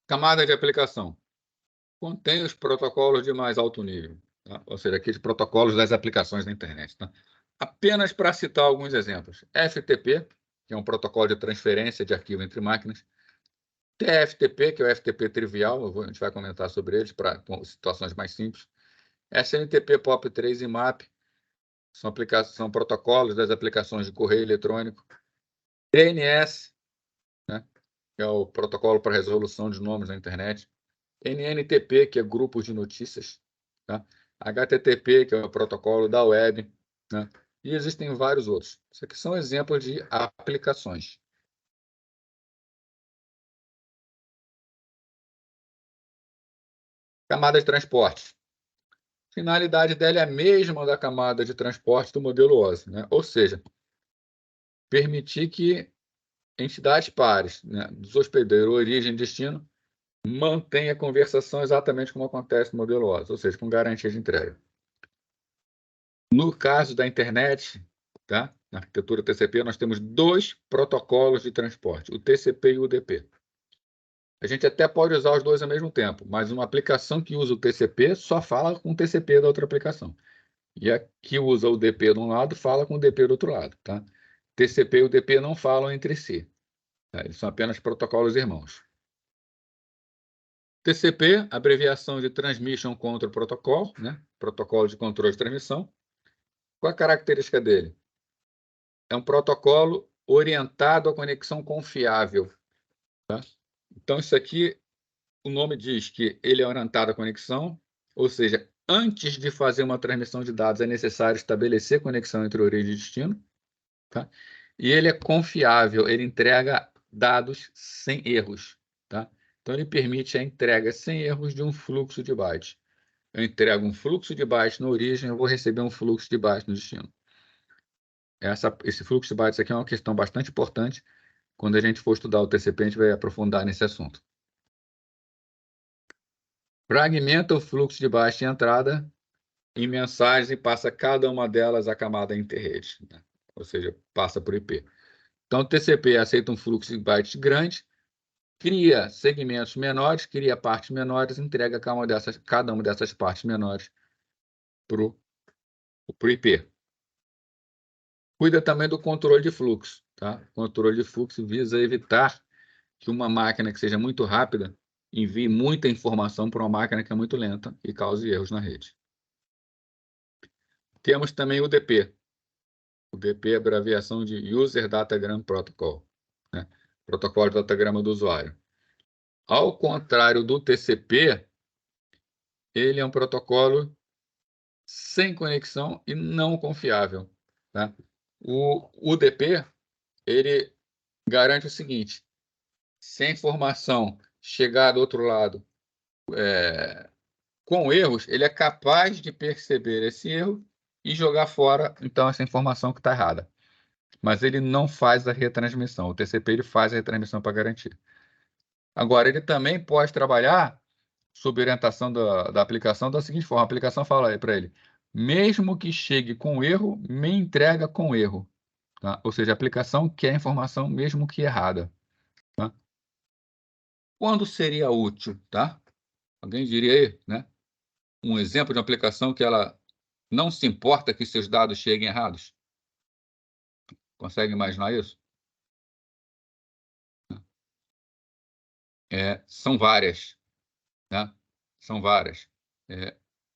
A: Camada de aplicação contém os protocolos de mais alto nível, tá? Ou seja, aqui os protocolos das aplicações da internet, tá? Apenas para citar alguns exemplos: FTP, que é um protocolo de transferência de arquivo entre máquinas; TFTP, que é o FTP trivial, a gente vai comentar sobre eles para situações mais simples; SMTP, POP3 e MAP, são protocolos das aplicações de correio eletrônico; DNS, né, que é o protocolo para resolução de nomes na internet; NNTP, que é grupos de notícias, tá? HTTP, que é o protocolo da web, né? E existem vários outros. Isso aqui são exemplos de aplicações. Camada de transporte. A finalidade dela é a mesma da camada de transporte do modelo OSI, né? Ou seja, permitir que entidades pares, né, dos hospedeiros, origem e destino, mantenha a conversação exatamente como acontece no modelo OSI, ou seja, com garantia de entrega. No caso da internet, tá? Na arquitetura TCP, nós temos dois protocolos de transporte, o TCP e o UDP. A gente até pode usar os dois ao mesmo tempo, mas uma aplicação que usa o TCP só fala com o TCP da outra aplicação. E a que usa o UDP de um lado fala com o UDP do outro lado, tá? TCP e UDP não falam entre si, tá? Eles são apenas protocolos irmãos. TCP, abreviação de Transmission Control Protocol, né? Protocolo de controle de transmissão. Qual a característica dele? É um protocolo orientado à conexão confiável, tá? Então, isso aqui, o nome diz que ele é orientado à conexão, ou seja, antes de fazer uma transmissão de dados, é necessário estabelecer conexão entre origem e destino, tá? E ele é confiável, ele entrega dados sem erros, tá? Então, ele permite a entrega sem erros de um fluxo de bytes. Eu entrego um fluxo de bytes na origem, eu vou receber um fluxo de bytes no destino. Esse fluxo de bytes aqui é uma questão bastante importante. Quando a gente for estudar o TCP, a gente vai aprofundar nesse assunto. fragmenta o fluxo de baixa entrada em mensagens e passa cada uma delas à camada interrede, né? Ou seja, passa por IP. Então, o TCP aceita um fluxo de bytes grande, cria segmentos menores, cria partes menores, entrega cada uma dessas partes menores para o IP. Cuida também do controle de fluxo, tá? O controle de fluxo visa evitar que uma máquina que seja muito rápida envie muita informação para uma máquina que é muito lenta e cause erros na rede. Temos também o DP. O DP é a abreviação de User Datagram Protocol, né? Protocolo de datagrama do usuário. Ao contrário do TCP, ele é um protocolo sem conexão e não confiável, tá? O UDP, ele garante o seguinte: se a informação chegar do outro lado com erros, ele é capaz de perceber esse erro e jogar fora, então, essa informação que está errada. Mas ele não faz a retransmissão. O TCP ele faz a retransmissão para garantir. Agora, ele também pode trabalhar sob orientação da aplicação da seguinte forma: a aplicação fala para ele, mesmo que chegue com erro, me entrega com erro. Tá? Ou seja, a aplicação quer a informação mesmo que errada. Tá? Quando seria útil? Tá? Alguém diria aí, né? Um exemplo de uma aplicação que ela não se importa que seus dados cheguem errados? Consegue imaginar isso? São várias. Né? São várias.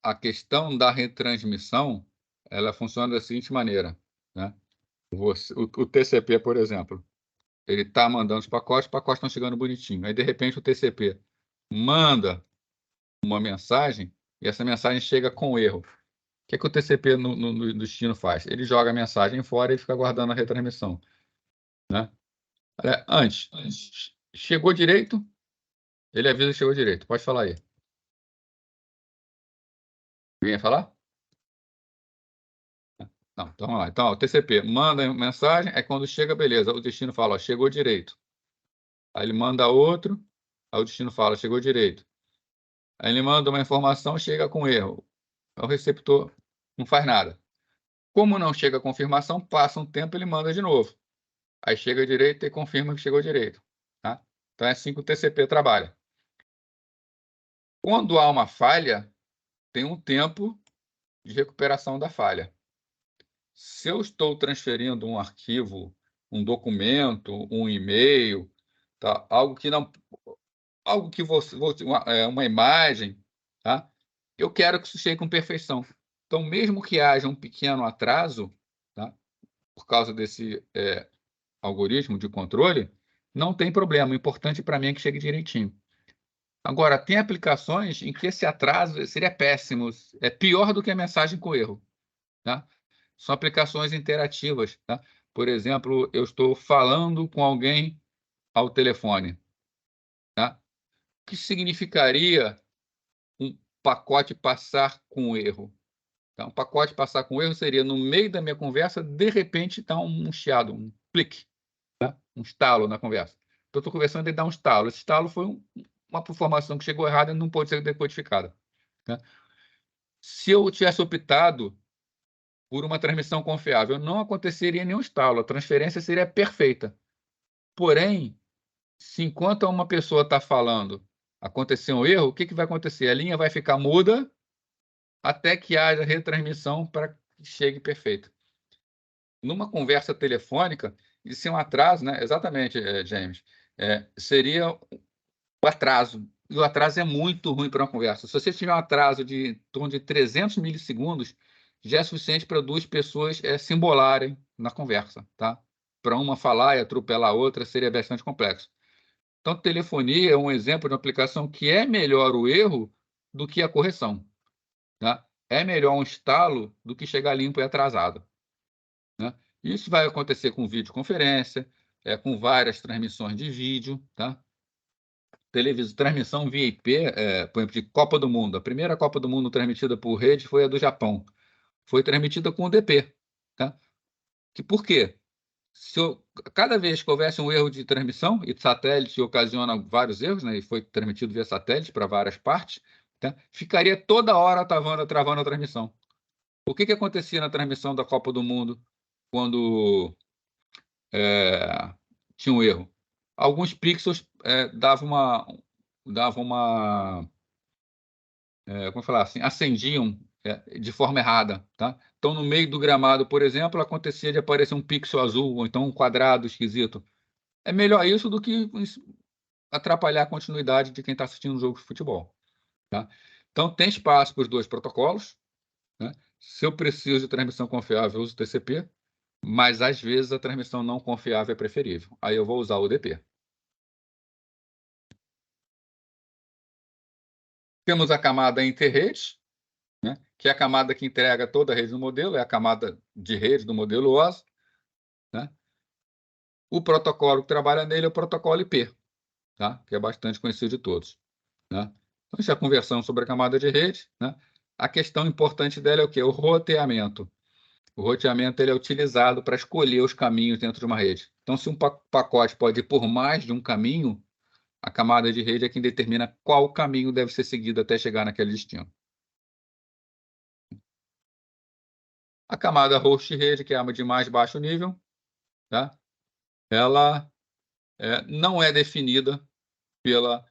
A: A questão da retransmissão, ela funciona da seguinte maneira, né? O TCP, por exemplo, ele está mandando os pacotes estão chegando bonitinho. Aí, de repente, o TCP manda uma mensagem e essa mensagem chega com erro. O que é que o TCP no destino faz? Ele joga a mensagem fora e fica guardando a retransmissão, né? Antes, chegou direito, ele avisa que chegou direito. Pode falar aí. Alguém ia falar? Não, então vamos lá. Então, ó, o TCP manda mensagem, é quando chega, beleza. O destino fala, ó, chegou direito. Aí ele manda outro, aí o destino fala, chegou direito. Aí ele manda uma informação, chega com erro. O receptor não faz nada. Como não chega a confirmação, passa um tempo, ele manda de novo. Aí chega direito e confirma que chegou direito. Tá? Então é assim que o TCP trabalha. Quando há uma falha, tem um tempo de recuperação da falha. Se eu estou transferindo um arquivo, um documento, um e-mail, tá? Algo que uma imagem, tá? Eu quero que isso chegue com perfeição. Então, mesmo que haja um pequeno atraso, tá? Por causa desse algoritmo de controle, não tem problema. O importante para mim é que chegue direitinho. Agora, tem aplicações em que esse atraso seria péssimo, é pior do que a mensagem com erro, tá? São aplicações interativas, tá? Por exemplo, eu estou falando com alguém ao telefone, tá? O que significaria um pacote passar com erro? Então, um pacote passar com erro seria, no meio da minha conversa, de repente, dá um chiado, um clique, tá? Um estalo na conversa. Então, eu estou conversando e dá um estalo. Esse estalo foi uma informação que chegou errada e não pode ser decodificada. Tá? Se eu tivesse optado por uma transmissão confiável, não aconteceria nenhum estalo, a transferência seria perfeita. Porém, se enquanto uma pessoa está falando acontecer um erro, o que vai acontecer? A linha vai ficar muda até que haja retransmissão para que chegue perfeito. Numa conversa telefônica, isso é um atraso, né? Exatamente, James. Seria o atraso. E o atraso é muito ruim para uma conversa. Se você tiver um atraso de em torno de 300 milissegundos, já é suficiente para duas pessoas se embolarem na conversa, tá? Para uma falar e atropelar a outra seria bastante complexo. Então, telefonia é um exemplo de uma aplicação que é melhor o erro do que a correção, tá? É melhor um estalo do que chegar limpo e atrasado, né? Isso vai acontecer com videoconferência, com várias transmissões de vídeo, tá? Transmissão via IP, por exemplo, de Copa do Mundo. A primeira Copa do Mundo transmitida por rede foi a do Japão. Foi transmitida com o DP. Tá? Por quê? Cada vez que houvesse um erro de transmissão, e satélite ocasiona vários erros, né, e foi transmitido via satélite para várias partes, tá? Ficaria toda hora travando a transmissão. O que acontecia na transmissão da Copa do Mundo quando tinha um erro? Alguns pixels davam uma como falar assim, acendiam de forma errada, tá? Então, no meio do gramado, por exemplo, acontecia de aparecer um pixel azul, ou então um quadrado esquisito. É melhor isso do que atrapalhar a continuidade de quem está assistindo um jogo de futebol, tá? Então, tem espaço para os dois protocolos, né? Se eu preciso de transmissão confiável, eu uso o TCP, mas às vezes a transmissão não confiável é preferível. Aí eu vou usar o UDP. Temos a camada inter-rede, né, que é a camada que entrega toda a rede do modelo, é a camada de rede do modelo OSI. Né? O protocolo que trabalha nele é o protocolo IP, tá? Que é bastante conhecido de todos. Né? Então, isso é a conversão sobre a camada de rede. Né? A questão importante dela é o quê? O roteamento. O roteamento ele é utilizado para escolher os caminhos dentro de uma rede. Então, se um pacote pode ir por mais de um caminho, a camada de rede é quem determina qual caminho deve ser seguido até chegar naquele destino. A camada host rede, que é a de mais baixo nível, tá? Ela não é definida pela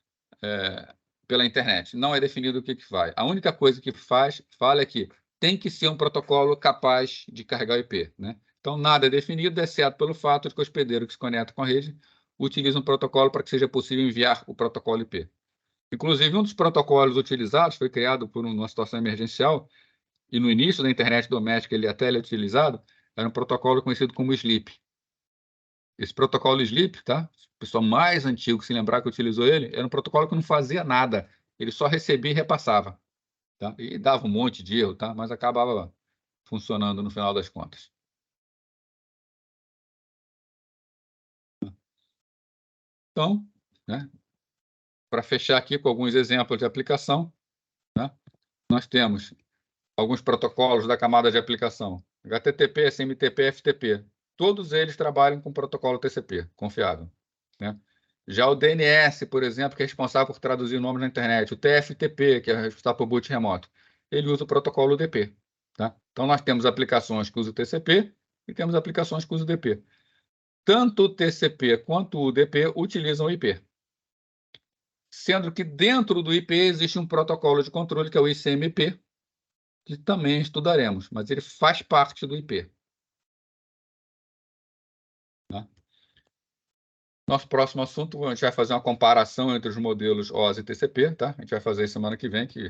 A: internet. Não é definido o que faz. A única coisa que fala é que tem que ser um protocolo capaz de carregar o IP. Né? Então, nada é definido, exceto pelo fato de que o hospedeiro que se conecta com a rede utiliza um protocolo para que seja possível enviar o protocolo IP. Inclusive, um dos protocolos utilizados foi criado por uma situação emergencial, e no início da internet doméstica ele até é utilizado, era um protocolo conhecido como SLEEP. Esse protocolo SLEEP, tá? O pessoal mais antigo que se lembrar que utilizou ele, era um protocolo que não fazia nada. Ele só recebia e repassava. Tá? E dava um monte de erro, tá? Mas acabava funcionando no final das contas. Então, né, para fechar aqui com alguns exemplos de aplicação, né, nós temos alguns protocolos da camada de aplicação. HTTP, SMTP, FTP. Todos eles trabalham com protocolo TCP, confiável. Né? Já o DNS, por exemplo, que é responsável por traduzir nomes na internet, o TFTP, que é responsável por boot remoto, ele usa o protocolo UDP. Tá? Então, nós temos aplicações que usam o TCP e temos aplicações que usam o UDP. Tanto o TCP quanto o UDP utilizam o IP. Sendo que dentro do IP existe um protocolo de controle, que é o ICMP, que também estudaremos, mas ele faz parte do IP. Tá? Nosso próximo assunto, a gente vai fazer uma comparação entre os modelos OSI e TCP, tá? A gente vai fazer semana que vem, que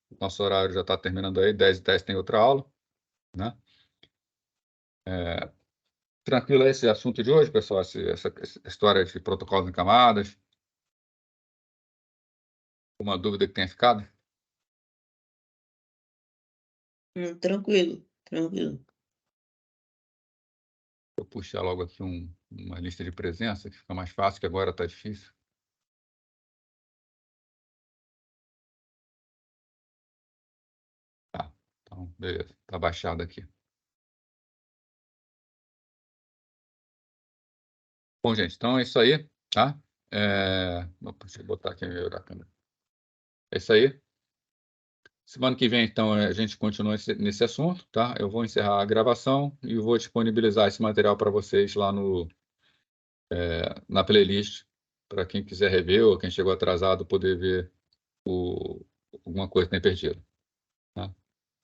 A: o nosso horário já está terminando aí, 10h10 tem outra aula, né? Tranquilo esse assunto de hoje, pessoal, essa história de protocolos em camadas? Uma dúvida que tenha ficado?
B: Tranquilo, tranquilo.
A: Vou puxar logo aqui uma lista de presença, que fica mais fácil, que agora está difícil. Tá, então, beleza, está baixado aqui. Bom, gente, então é isso aí, tá? Deixa eu botar aqui a câmera. É isso aí. Semana que vem, então, a gente continua nesse assunto, tá? Eu vou encerrar a gravação e vou disponibilizar esse material para vocês lá na playlist, para quem quiser rever ou quem chegou atrasado poder ver alguma coisa que tem perdido. Tá?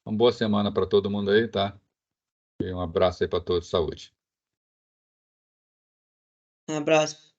A: Uma boa semana para todo mundo aí, tá? E um abraço aí para todos, saúde.
B: Um abraço.